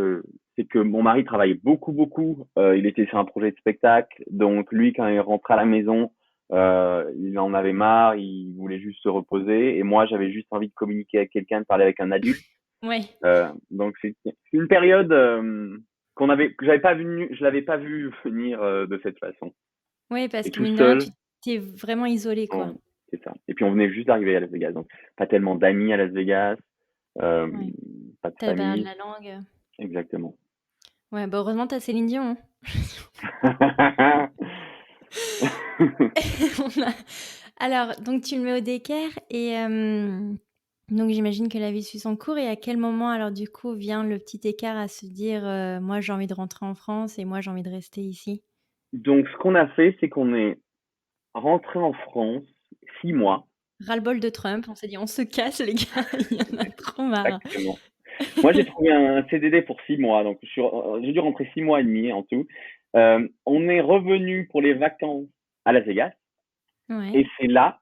c'est que mon mari travaillait beaucoup, beaucoup. Il était sur un projet de spectacle. Donc, lui, quand il rentrait à la maison, il en avait marre, il voulait juste se reposer. Et moi, j'avais juste envie de communiquer avec quelqu'un, de parler avec un adulte. Ouais. Donc, c'est une période que je l'avais pas vu venir de cette façon. Ouais, parce Et que tout mine de rien, tu seul, t'es vraiment isolé quoi. c'est ça. Et puis, on venait juste d'arriver à Las Vegas. Donc, pas tellement d'amis à Las Vegas, euh, Ouais. pas de Tu la barrière de famille. la langue. Exactement. Ouais, bah, heureusement tu as Céline Dion, hein. On a alors donc tu le mets au daycare et donc j'imagine que la vie suit son cours et à quel moment alors du coup vient le petit écart à se dire, «Moi j'ai envie de rentrer en France et moi j'ai envie de rester ici»? Donc, ce qu'on a fait, c'est qu'on est rentré en France 6 mois. Ras-le-bol de Trump, on s'est dit: «On se casse les gars, il y en a trop marre». Exactement. Moi, j'ai trouvé un CDD pour 6 mois, donc j'ai dû rentrer 6 mois et demi en tout. On est revenu pour les vacances à Las Vegas, Ouais, et c'est là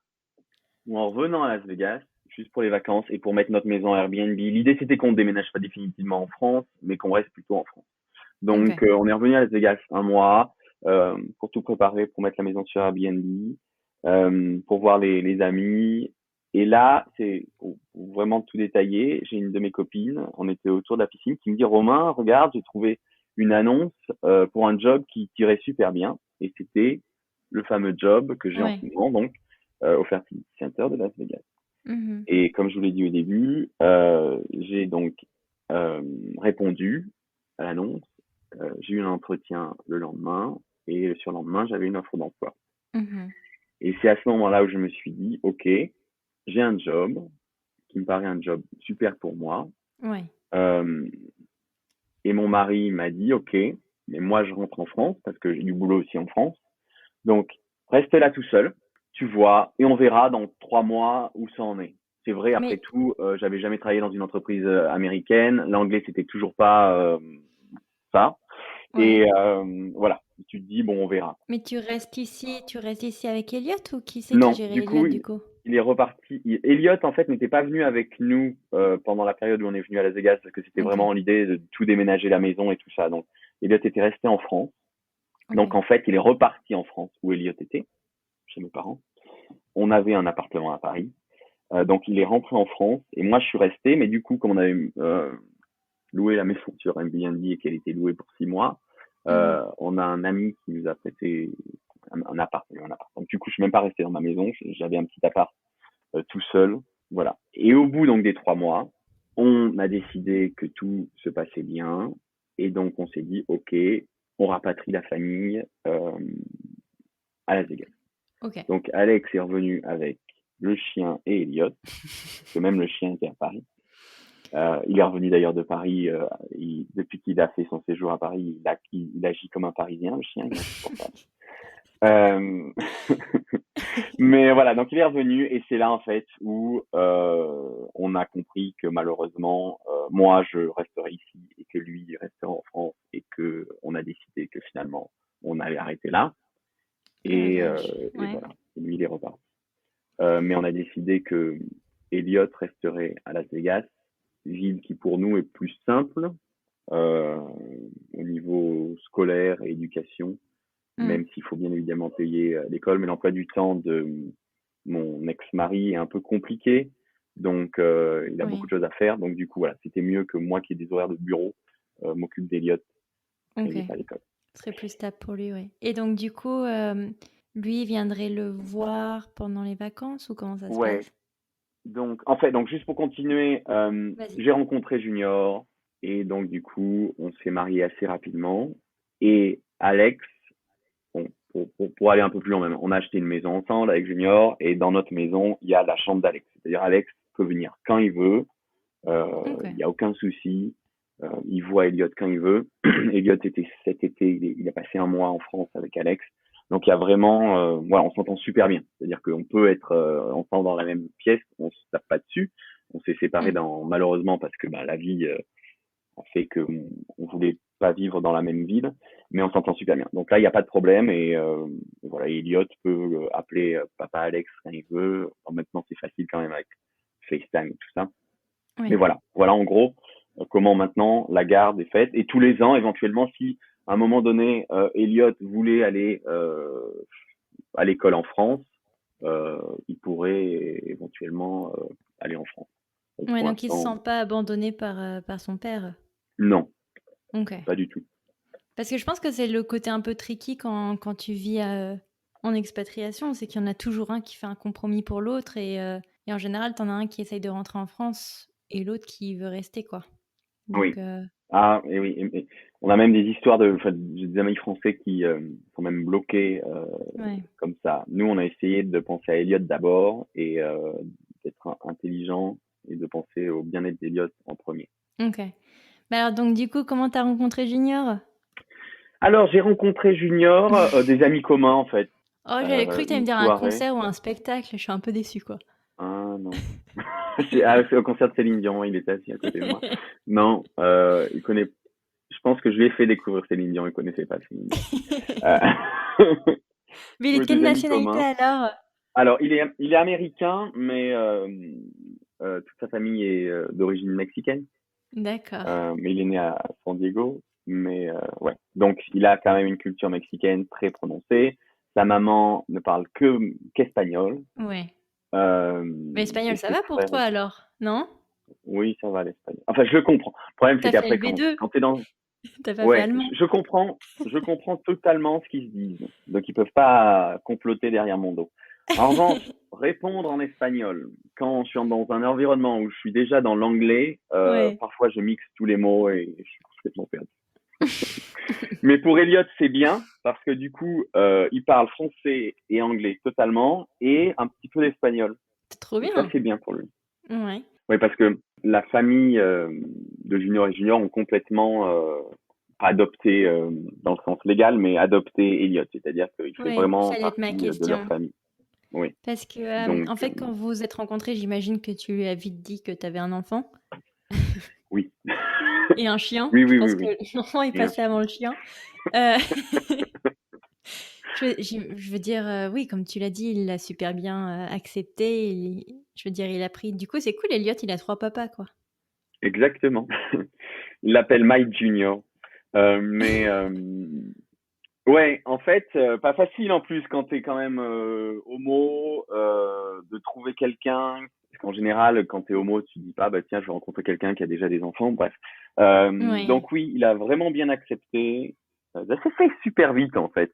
où, en revenant à Las Vegas, juste pour les vacances et pour mettre notre maison Airbnb, l'idée c'était qu'on ne déménage pas définitivement en France, mais qu'on reste plutôt en France. Donc, OK. on est revenu à Las Vegas un mois pour tout préparer, pour mettre la maison sur Airbnb, pour voir les amis. Et là, c'est pour vraiment tout détailler. J'ai une de mes copines, on était autour de la piscine, qui me dit, Romain, regarde, j'ai trouvé une annonce pour un job qui tirait super bien. Et c'était le fameux job que j'ai en Ouais. ce moment, donc au Fertility Center de Las Vegas. Mmh. Et comme je vous l'ai dit au début, j'ai donc euh, répondu à l'annonce. J'ai eu un entretien le lendemain et le surlendemain, j'avais une offre d'emploi. Mmh. Et c'est à ce moment-là où je me suis dit, OK, j'ai un job qui me paraît un job super pour moi. Ouais. Euh, et mon mari m'a dit, OK, mais moi je rentre en France parce que j'ai du boulot aussi en France. Donc, reste là tout seul, tu vois, et on verra dans 3 mois où ça en est. C'est vrai, après Mais tout, j'avais jamais travaillé dans une entreprise américaine. L'anglais, c'était toujours pas ça. Et ouais. voilà, tu te dis, bon, on verra. Mais tu restes ici avec Elliot ou qui c'est qui Non, gère du Elliot coup, du coup? il est reparti. Elliot, en fait, n'était pas venu avec nous pendant la période où on est venu à Las Vegas, parce que c'était Ok, vraiment l'idée de tout déménager la maison et tout ça. Donc, Elliot était resté en France. ok, Donc, en fait, il est reparti en France où Elliot était, chez mes parents. On avait un appartement à Paris. Donc, il est rentré en France et moi, je suis resté. Mais du coup, comme on avait loué la maison sur Airbnb et qu'elle était louée pour 6 mois, mhm, on a un ami qui nous a prêté un appart, un appart. Donc, du coup, je suis même pas resté dans ma maison. J'avais un petit appart tout seul. Voilà. Et au bout donc des 3 mois, on a décidé que tout se passait bien. Et donc, on s'est dit, OK, on rapatrie la famille à Las Vegas. ok. Donc, Alex est revenu avec le chien et Elliot, parce que même le chien était à Paris. Il est revenu d'ailleurs de Paris. Depuis qu'il a fait son séjour à Paris, il agit comme un Parisien, le chien, il est insupportable. Euh, Mais voilà, donc il est revenu et c'est là en fait où on a compris que malheureusement, moi je resterai ici et que lui resterait en France et que on a décidé que finalement on allait arrêter là Oh la et, vache. et Ouais. voilà. Et lui il est reparti. Mais on a décidé que Elliot resterait à Las Vegas, ville qui pour nous est plus simple euh, au niveau scolaire et éducation, Mm. même s'il faut bien évidemment payer l'école, mais l'emploi du temps de mon ex-mari est un peu compliqué, donc il a beaucoup Oui. de choses à faire, donc du coup voilà, c'était mieux que moi qui ai des horaires de bureau m'occupe d'Eliott quand Ok. il n'est pas à l'école. Ce serait plus stable pour lui, oui. Et donc, du coup, lui il viendrait le voir pendant les vacances ou comment ça se Ouais, passe? donc en fait, donc juste pour continuer, Vas-y. j'ai rencontré Junior et donc du coup on s'est marié assez rapidement et Alex, bon, pour aller un peu plus loin même, on a acheté une maison ensemble avec Junior et dans notre maison il y a la chambre d'Alex, c'est-à-dire Alex peut venir quand il veut. Ok. Il n'y a aucun souci. Il voit Elliot quand il veut. Elliot était cet été, il a passé un mois en France avec Alex. Donc il y a vraiment, voilà, on s'entend super bien. C'est-à-dire qu'on peut être ensemble dans la même pièce, on se tape pas dessus. On s'est séparés Mm. malheureusement parce que la vie a fait qu'on on voulait pas vivre dans la même ville, mais on s'entend super bien. Donc là, il n'y a pas de problème et voilà, Elliot peut appeler papa Alex quand il veut. Alors, maintenant, c'est facile quand même avec FaceTime et tout ça. Mais Oui. voilà, voilà en gros comment maintenant la garde est faite. Et tous les ans, éventuellement, si à un moment donné, Elliot voulait aller à l'école en France, il pourrait éventuellement aller en France. Donc, Ouais, pour donc il se l'instant, sent pas abandonné par son père. non, Ok. pas du tout. Parce que je pense que c'est le côté un peu tricky quand tu vis en expatriation, c'est qu'il y en a toujours un qui fait un compromis pour l'autre et en général, t'en as un qui essaye de rentrer en France et l'autre qui veut rester, quoi. Donc, Oui. Ah, et oui. On a même des histoires enfin, j'ai des amis français qui sont même bloqués ouais. comme ça. Nous, on a essayé de penser à Elliot d'abord et d'être intelligent et de penser au bien-être d'Elliot en premier. Ok. Mais alors, donc, du coup, comment t'as rencontré Junior? Alors, j'ai rencontré Junior, des amis communs en fait, Oh, j'avais cru que t'allais me une dire un soirée. concert ou un spectacle. Je suis un peu déçue, quoi. Ah non, c'est au concert de Céline Dion, il était assis à côté de moi. Non, il connaît. Je pense que je lui ai fait découvrir Céline Dion, il connaissait pas Céline Dion. Euh, Mais il est de ouais, quelle des amis nationalité communs. alors? Alors, il est américain, mais toute sa famille est d'origine mexicaine. D'accord. Mais il est né à San Diego. Mais ouais, donc il a quand même une culture mexicaine très prononcée. Sa maman ne parle que qu'espagnol. Ouais. Euh, Mais l'espagnol, et ça ses va pour frères, toi alors, non? oui, ça va l'espagnol. Enfin, je le comprends. Le problème, c'est T'as fait le qu'après, quand B2, t'es dans, t'as pas fait ouais, allemand. je comprends totalement ce qu'ils se disent. Donc, ils peuvent pas comploter derrière mon dos. En revanche, répondre en espagnol, quand je suis dans un environnement où je suis déjà dans l'anglais, Ouais. parfois je mixe tous les mots et je suis complètement perdu. Mais pour Elliot, c'est bien parce que du coup, il parle français et anglais totalement et un petit peu d'espagnol. C'est trop Donc ça, bien. c'est bien pour lui. Ouais. Oui, parce que la famille de Junior et Junior ont complètement pas adopté dans le sens légal, mais adopté Elliot, c'est-à-dire qu'il fait Ouais, vraiment ça allait être ma partie de leur question. famille. Oui, Parce que, donc en fait, quand vous vous êtes rencontrés, j'imagine que tu lui as vite dit que tu avais un enfant oui, et un chien. oui, Je oui, oui, pense que oui, l'enfant est bien passé sûr. avant le chien. Heu, Je veux dire, oui, comme tu l'as dit, il l'a super bien, accepté. Je veux dire, il a pris du coup, c'est cool, Elliot, il a 3 papas, quoi. Exactement. Il l'appelle Mike Junior. Mais ouais, en fait, pas facile en plus quand t'es quand même homo, de trouver quelqu'un. Parce qu'en général, quand t'es homo, tu dis pas, bah tiens, je vais rencontrer quelqu'un qui a déjà des enfants. Bref. Ouais. Donc oui, il a vraiment bien accepté. Ça s'est fait super vite en fait.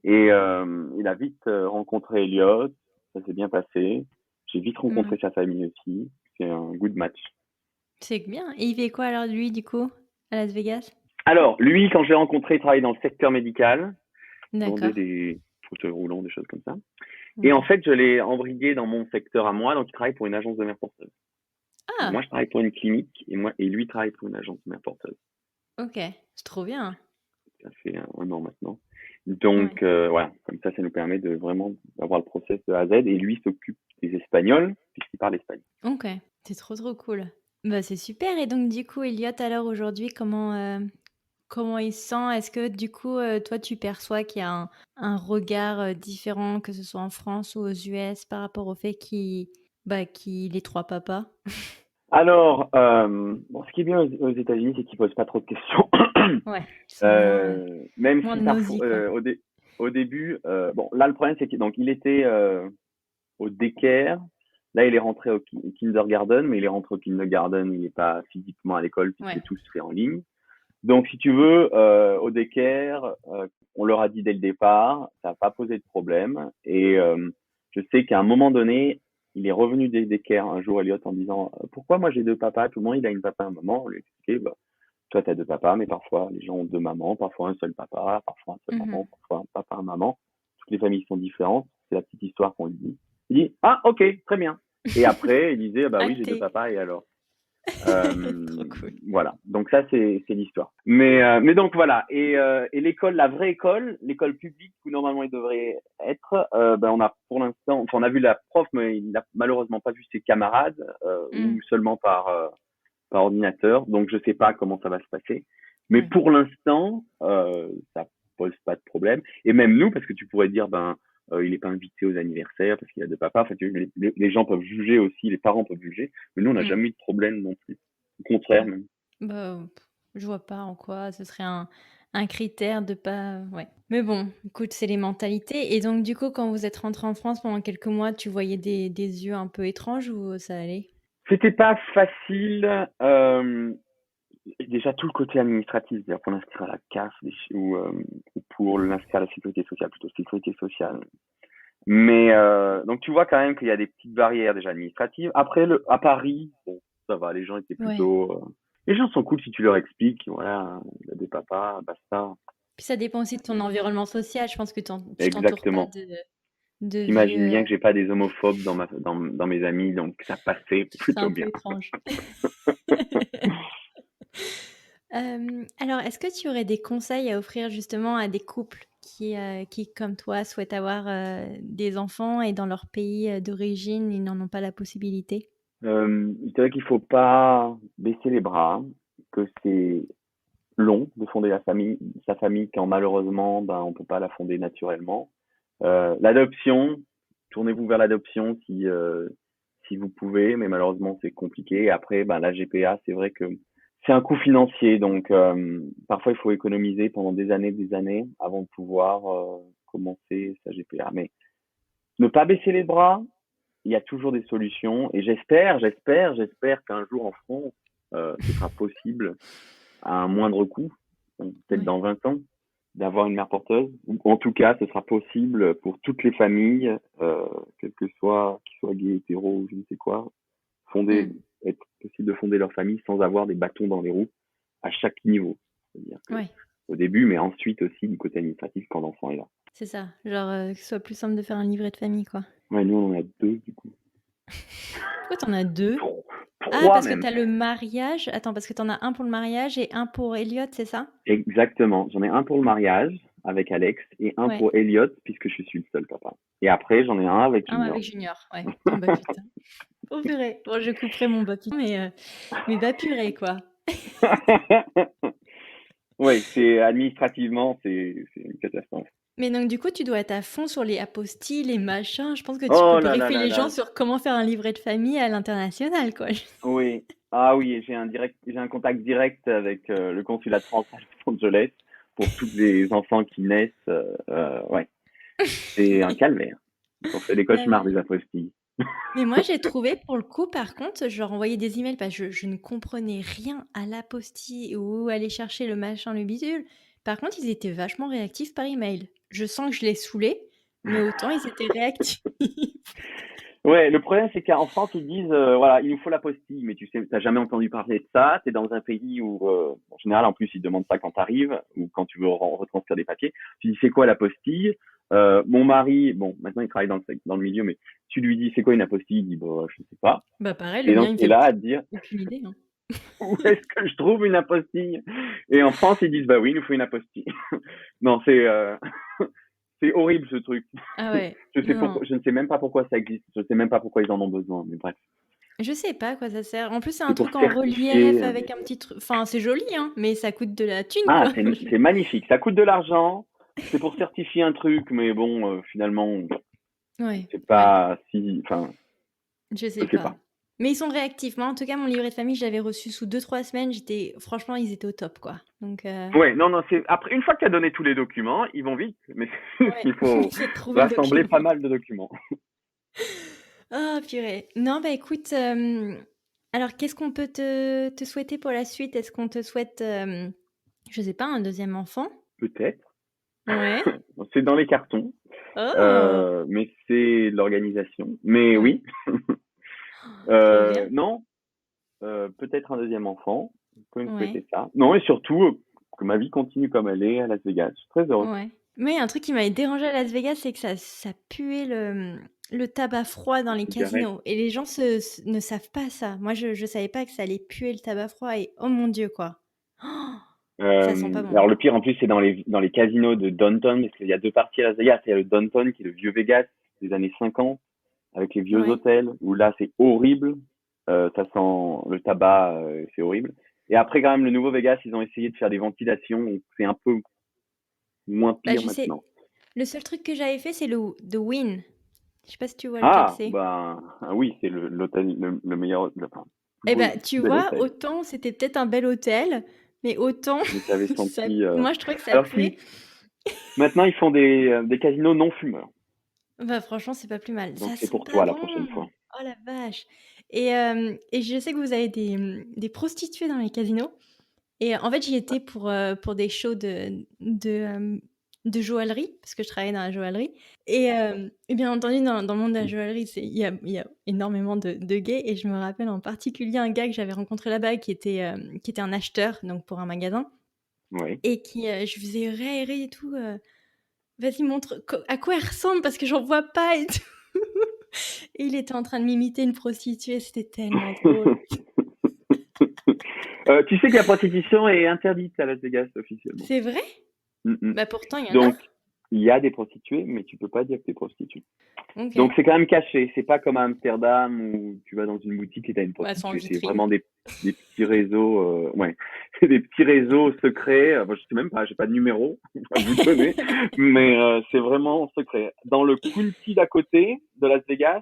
Et il a vite rencontré Elliot. Ça s'est bien passé. J'ai vite rencontré Mouais. sa famille aussi. C'est un good match. C'est bien et il fait quoi alors lui, du coup, à Las Vegas? Alors, lui, quand je l'ai rencontré, il travaillait dans le secteur médical. Il vendait D'accord. des fauteuils roulants, des choses comme ça. Et en Ouais. fait, je l'ai embrigué dans mon secteur à moi, donc il travaille pour une agence de mère porteuse. Donc moi, Ah! je travaille pour une clinique et lui travaille pour une agence de mère porteuse. OK, c'est trop bien. Ça fait un an maintenant. Ouais. Donc voilà, comme ça nous permet de vraiment avoir le process de A à Z. Et lui s'occupe des Espagnols puisqu'il parle espagnol. OK, c'est trop, trop cool. Bah, c'est super et donc du coup, Elliot, alors aujourd'hui, comment il se sent? Est-ce que du coup, toi, tu perçois qu'il y a un regard, différent, que ce soit en France ou aux US par rapport au fait qu'il ait 3 papas? Alors, bon, ce qui est bien aux États-Unis, c'est qu'ils posent pas trop de questions. Ouais, ils sont moins, Même moins si parfois, nosy, quoi. au début, bon, là le problème c'est qu'il était au daycare. Là, il est rentré au kindergarten, mais il est rentré au kindergarten, il n'est pas physiquement à l'école Ouais. puisque tout se fait en ligne. Donc, si tu veux, au daycare, on leur a dit dès le départ, ça n'a pas posé de problème. Et je sais qu'à un moment donné, il est revenu des daycare un jour, Elliot, en disant pourquoi moi j'ai deux papas, tout le monde il a une papa et une maman. On lui a expliqué, bah, toi tu as deux papas, mais parfois les gens ont deux mamans, parfois un seul papa, parfois un seul Mmh. maman, parfois un papa, une maman. Toutes les familles sont différentes. C'est la petite histoire qu'on lui dit. Il dit ah ok, très bien. Et après, il disait bah oui, j'ai deux Acté. papas et alors. Trop cool. Voilà, donc ça c'est l'histoire. Mais donc voilà, et l'école, la vraie école, l'école publique où normalement il devrait être, ben on a pour l'instant, enfin on a vu la prof, mais il n'a malheureusement pas vu ses camarades Mmh. ou seulement par ordinateur, donc je sais pas comment ça va se passer. Mais Ouais. pour l'instant, ça pose pas de problème. Et même nous, parce que tu pourrais dire, ben, il est pas invité aux anniversaires parce qu'il a deux papas. Enfin, les gens peuvent juger aussi, les parents peuvent juger. Mais nous, on n'a Mmh. jamais eu de problème non plus. Au contraire, Ouais. même. Bah, je vois pas en quoi ce serait un critère de pas ouais. Mais bon, écoute, c'est les mentalités et donc du coup, quand vous êtes rentrés en France pendant quelques mois, tu voyais des yeux un peu étranges ou ça allait? C'était pas facile. Déjà tout le côté administratif, c'est-à-dire pour l'inscrire à la CAF ou pour l'inscrire à la sécurité sociale, plutôt sécurité sociale. Mais donc tu vois quand même qu'il y a des petites barrières déjà administratives. Après à Paris, bon, ça va, les gens étaient Ouais. plutôt les gens sont cool si tu leur expliques, voilà, il y a des papas, basta. Puis ça dépend aussi de ton environnement social. Je pense que tu t'entoures pas Exactement. de vieux, T'imagines bien que j'ai pas des homophobes dans mes amis, donc ça passait ce serait plutôt un peu bien. étrange. Alors est-ce que tu aurais des conseils à offrir justement à des couples qui comme toi souhaitent avoir, des enfants et dans leur pays, d'origine, ils n'en ont pas la possibilité? Je dirais qu'il faut pas baisser les bras, que c'est long de fonder sa famille quand malheureusement, ben, on peut pas la fonder naturellement. L'adoption, tournez-vous vers l'adoption si vous pouvez, mais malheureusement c'est compliqué. Après, ben, la GPA, c'est vrai que c'est un coût financier, donc parfois il faut économiser pendant des années avant de pouvoir commencer sa GPA. Mais ne pas baisser les bras, il y a toujours des solutions, et j'espère qu'un jour en France, ce sera possible à un moindre coût, peut-être Ouais. dans 20 ans, d'avoir une mère porteuse. Ou en tout cas, ce sera possible pour toutes les familles, quel que soit, qu'ils soient gays, hétéros ou je ne sais quoi, Mmh. être possible de fonder leur famille sans avoir des bâtons dans les roues à chaque niveau. C'est-à-dire que Ouais, au début, mais ensuite aussi du côté administratif quand l'enfant est là. c'est ça. Genre, que ce soit plus simple de faire un livret de famille, quoi. Ouais, nous on en a deux du coup. Pourquoi tu en as 2? Ah, Trois parce que même. tu as le mariage attends, parce que tu en as un pour le mariage et un pour Elliot, c'est ça? Exactement. J'en ai un pour le mariage avec Alex et un Ouais, pour Elliot puisque je suis le seul papa. Et après, j'en ai un avec un Junior. avec Junior, ouais. Oh bah, putain. Oh purée. Bon, je couperai mon bah, putain, mais bah, purée, quoi. Oui, c'est administrativement, c'est une catastrophe. Mais donc du coup, tu dois être à fond sur les apostilles, les machins. Je pense que tu peux Oh là là briefer là les gens là. sur comment faire un livret de famille à l'international, quoi. Oui. Ah oui, j'ai un contact direct avec le consulat de France à Los Angeles pour tous les enfants qui naissent. Ouais, c'est un calvaire. Ils ont fait des Non, cauchemars des apostilles. mais moi, j'ai trouvé pour le coup, par contre, je leur envoyais des emails parce que je ne comprenais rien à l'apostille ou où aller chercher le machin, le bidule. Par contre, ils étaient vachement réactifs par email. Je sens que je les saoulais, mais autant ils étaient réactifs. Ouais, le problème c'est qu'en France ils disent voilà, il nous faut l'apostille, mais tu sais, t'as jamais entendu parler de ça. T'es dans un pays où en général en plus ils demandent ça quand t'arrives ou quand tu veux retranscrire des papiers. Tu dis c'est quoi l'apostille? Mon mari, bon maintenant il travaille dans le milieu, mais tu lui dis c'est quoi une apostille? Il dit bah je sais pas. Bah pareil, le Et mien, donc il me t'es fait là à te dire aucune idée, hein. où est-ce que je trouve une apostille? Et en France ils disent bah oui il nous faut une apostille. Non c'est c'est horrible ce truc. Ah ouais, Je sais non, non. pourquoi, je ne sais même pas pourquoi ça existe. Je sais même pas pourquoi ils en ont besoin. Mais bref, Je sais pas à quoi ça sert. En plus, c'est un c'est pour truc en relief certifier. avec un petit truc. Enfin, c'est joli, hein, mais ça coûte de la thune, Ah, quoi. c'est magnifique. Ça coûte de l'argent. C'est pour certifier un truc, mais bon, finalement, Ouais, c'est ouais, pas si. Enfin, je je sais sais pas. pas. Mais ils sont réactifs. Moi, en tout cas, mon livret de famille, je l'avais reçu sous 2, 3 semaines. Franchement, ils étaient au top, quoi. Donc, Ouais, non, non, c'est après une fois que tu as donné tous les documents, ils vont vite, mais ouais, il faut c'est de trouver le rassembler document. pas mal de documents. Oh, purée. Non, bah écoute, alors qu'est-ce qu'on peut te souhaiter pour la suite? Est-ce qu'on te souhaite, je sais pas, un deuxième enfant? Peut-être. Ouais. C'est dans les cartons, Oh, mais c'est l'organisation. Mais ouais. oui. Trop bien. Non, peut-être un deuxième enfant. Vous pouvez me Ouais. souhaiter ça. Non, et surtout, que ma vie continue comme elle est à Las Vegas. Je suis très heureux. Ouais. Mais un truc qui m'avait dérangé à Las Vegas, c'est que ça puait le tabac froid dans Les les cigarettes. casinos et les gens ne savent pas ça. Moi, je savais pas que ça allait puer le tabac froid et oh mon Dieu, quoi. Oh, ça sent pas bon. Alors le pire en plus c'est dans les casinos de Downtown parce qu'il y a deux parties à Las Vegas. Il y a le Downtown qui est le vieux Vegas des années 50 avec les vieux Ouais. hôtels où là c'est horrible. Ça sent le tabac, c'est horrible. Et après quand même le nouveau Vegas ils ont essayé de faire des ventilations donc c'est un peu moins Bah, pire je sais, maintenant. le seul truc que j'avais fait, c'est le The Wynn. Je sais pas si tu vois lequel Ah c'est? ben ah oui c'est l'hôtel le meilleur enfin, le Eh plus beau ben, le tu plus bel vois, hôtel. autant c'était peut-être un bel hôtel, mais autant Mais tu avais ça senti moi je trouvais que ça alors puait. si maintenant ils font des casinos non fumeurs. Bah, franchement, c'est pas plus mal. Donc Ça c'est sent pour pas toi la bon! prochaine fois. Oh la vache et je sais que vous avez des prostituées dans les casinos et en fait, j'y étais pour des shows de joaillerie, parce que je travaillais dans la joaillerie et bien entendu, dans le monde de la joaillerie, il y a énormément de gays et je me rappelle en particulier un gars que j'avais rencontré là-bas qui était un acheteur, donc pour un magasin Oui. et qui, je lui faisais: «Ré, et tout, vas-y montre à quoi elle ressemble parce que j'en vois pas et tout». Et il était en train de m'imiter une prostituée, c'était tellement drôle. Tu sais que la prostitution est interdite à Las Vegas officiellement. C'est vrai? Mm, mm. Bah, pourtant il y en a. Donc, il y a des prostituées, mais tu peux pas dire que tu es prostituée. Donc, OK. c'est quand même caché. C'est pas comme à Amsterdam où tu vas dans une boutique et tu as une Ouais, sans prostituée. C'est vitrine. vraiment des petits réseaux, ouais, des petits réseaux secrets. Moi, je sais même pas, j'ai pas de numéro à vous donner, mais c'est vraiment secret. Dans le county d'à côté de Las Vegas,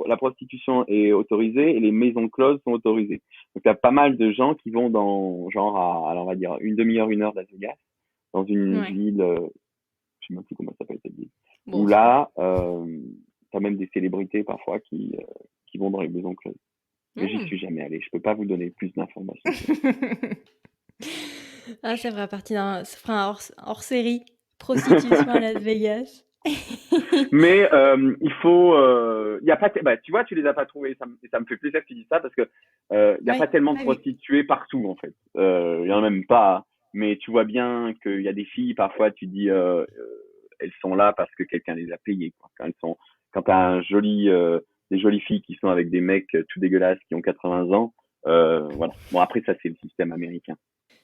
la prostitution est autorisée et les maisons closes sont autorisées. Donc, il y a pas mal de gens qui vont dans, genre, alors on va dire une demi-heure, une heure de Las Vegas, dans une Ouais. ville, je sais même plus comment ça s'appelle cette ville, Bon, où c'est pas grave. là, t'as même des célébrités parfois qui vont dans les maisons closes. Mais j'y Mmh. suis jamais allé. Je peux pas vous donner plus d'informations que ça. Ah, ça fera un hors-série, prostitution à Las Vegas. Mais il faut, y a pas, bah, tu vois, tu les as pas trouvés. Ça me fait plaisir que tu dis ça parce que il y a pas Ouais, tellement de pas vu. prostituées partout en fait. Il y en a même pas. Mais tu vois bien qu'il y a des filles parfois. Tu dis, elles sont là parce que quelqu'un les a payées. Quoi. Quand t'as des jolies filles qui sont avec des mecs tout dégueulasses qui ont 80 ans. Voilà. Bon après ça c'est le système américain.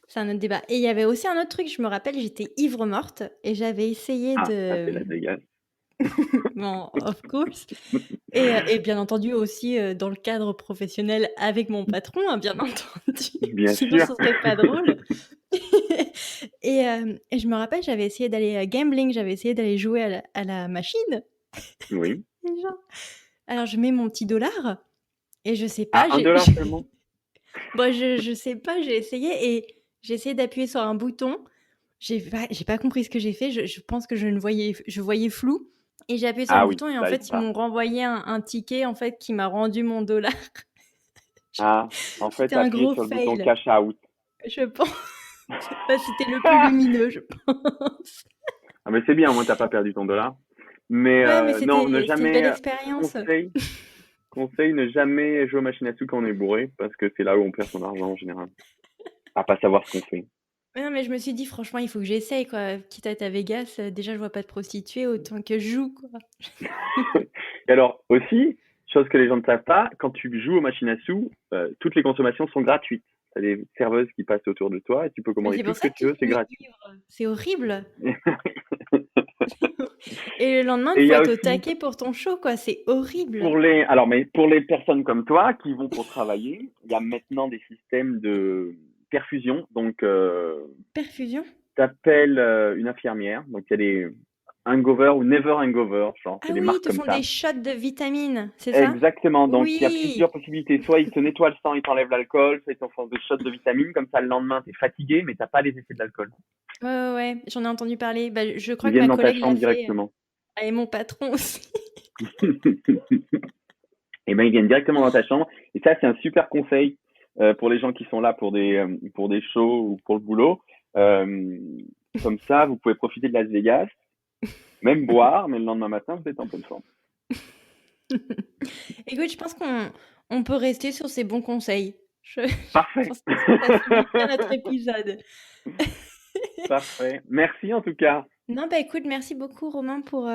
C'est un autre débat et il y avait aussi un autre truc, je me rappelle, j'étais ivre morte et j'avais essayé Ah, ça c'est Las Vegas. bon, of course et bien entendu aussi, dans le cadre professionnel avec mon patron, hein, bien entendu, Bien sinon sûr. ce serait pas drôle Et je me rappelle, j'avais essayé d'aller gambling, j'avais essayé d'aller jouer à la machine. Oui. Et genre, alors je mets mon petit dollar et je sais pas, À 1 $ seulement? bon, je sais pas, j'ai essayé et j'ai essayé d'appuyer sur un bouton. J'ai pas compris ce que j'ai fait. Je pense que je voyais flou et j'ai appuyé sur un Ah oui, bouton et en ça aide fait, ils pas. m'ont renvoyé un ticket en fait qui m'a rendu mon dollar. Ah, en fait, C'était tu un appuyé gros sur le bouton fail, cash out. je pense. Bah, c'était le plus lumineux, je pense. Ah mais c'est bien, au moins tu pas perdu ton dollar. Mais Ouais, mais non, ne c'était une jamais belle expérience. conseil, ne jamais jouer aux machines à sous quand on est bourré, parce que c'est là où on perd son argent en général. À pas savoir ce qu'on fait. Ouais, non, mais je me suis dit, franchement, il faut que j'essaye, quoi. Quitte à être à Vegas, déjà, je vois pas de prostituées, autant que je joue, quoi. Et alors aussi, chose que les gens ne savent pas, quand tu joues aux machines à sous, toutes les consommations sont gratuites. Tu as des serveuses qui passent autour de toi et tu peux Mais commander c'est tout pour ce ça que tu qu'ils veux, c'est finissent gratuit. ivres. C'est horrible. Et le lendemain, Et il il y faut a être au aussi taquet pour ton show, quoi. C'est horrible. mais pour les personnes comme toi qui vont pour travailler, il y a maintenant des systèmes de perfusion. Donc, Perfusion? tu appelles une infirmière. Donc, il y a des Hangover ou Never Hangover, genre, c'est Ah des oui, ils marques te comme font des ça. shots de vitamines, c'est ça? Exactement. Donc, il y a plusieurs Oui. possibilités. Soit ils te nettoient le sang, ils t'enlèvent l'alcool, soit ils t'en font des shots de vitamines. Comme ça, le lendemain, tu es fatigué, mais t'as pas les effets de l'alcool. Ouais, ouais, ouais. J'en ai entendu parler. Bah, je crois Ils que viennent ma dans ta collègue l'a chambre fait. directement. Et mon patron aussi. Et ben, ils viennent directement dans ta chambre. Et ça, c'est un super conseil pour les gens qui sont là pour des shows ou pour le boulot. Euh, Comme ça, vous pouvez profiter de Las Vegas, même boire, mais le lendemain matin, vous êtes en pleine forme. Écoute, je pense qu'on peut rester sur ces bons conseils. Je Parfait. pense que ça finit bien notre épisode. Parfait. Merci en tout cas. Non, bah écoute, merci beaucoup Romain pour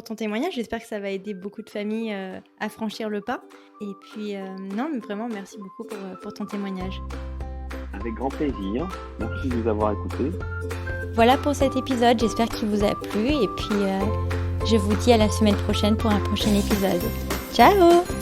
ton témoignage. J'espère que ça va aider beaucoup de familles à franchir le pas. Et puis, non, mais vraiment, merci beaucoup pour ton témoignage. Avec grand plaisir. Merci de nous avoir écoutés. Voilà pour cet épisode, j'espère qu'il vous a plu. Et puis, je vous dis à la semaine prochaine pour un prochain épisode. Ciao!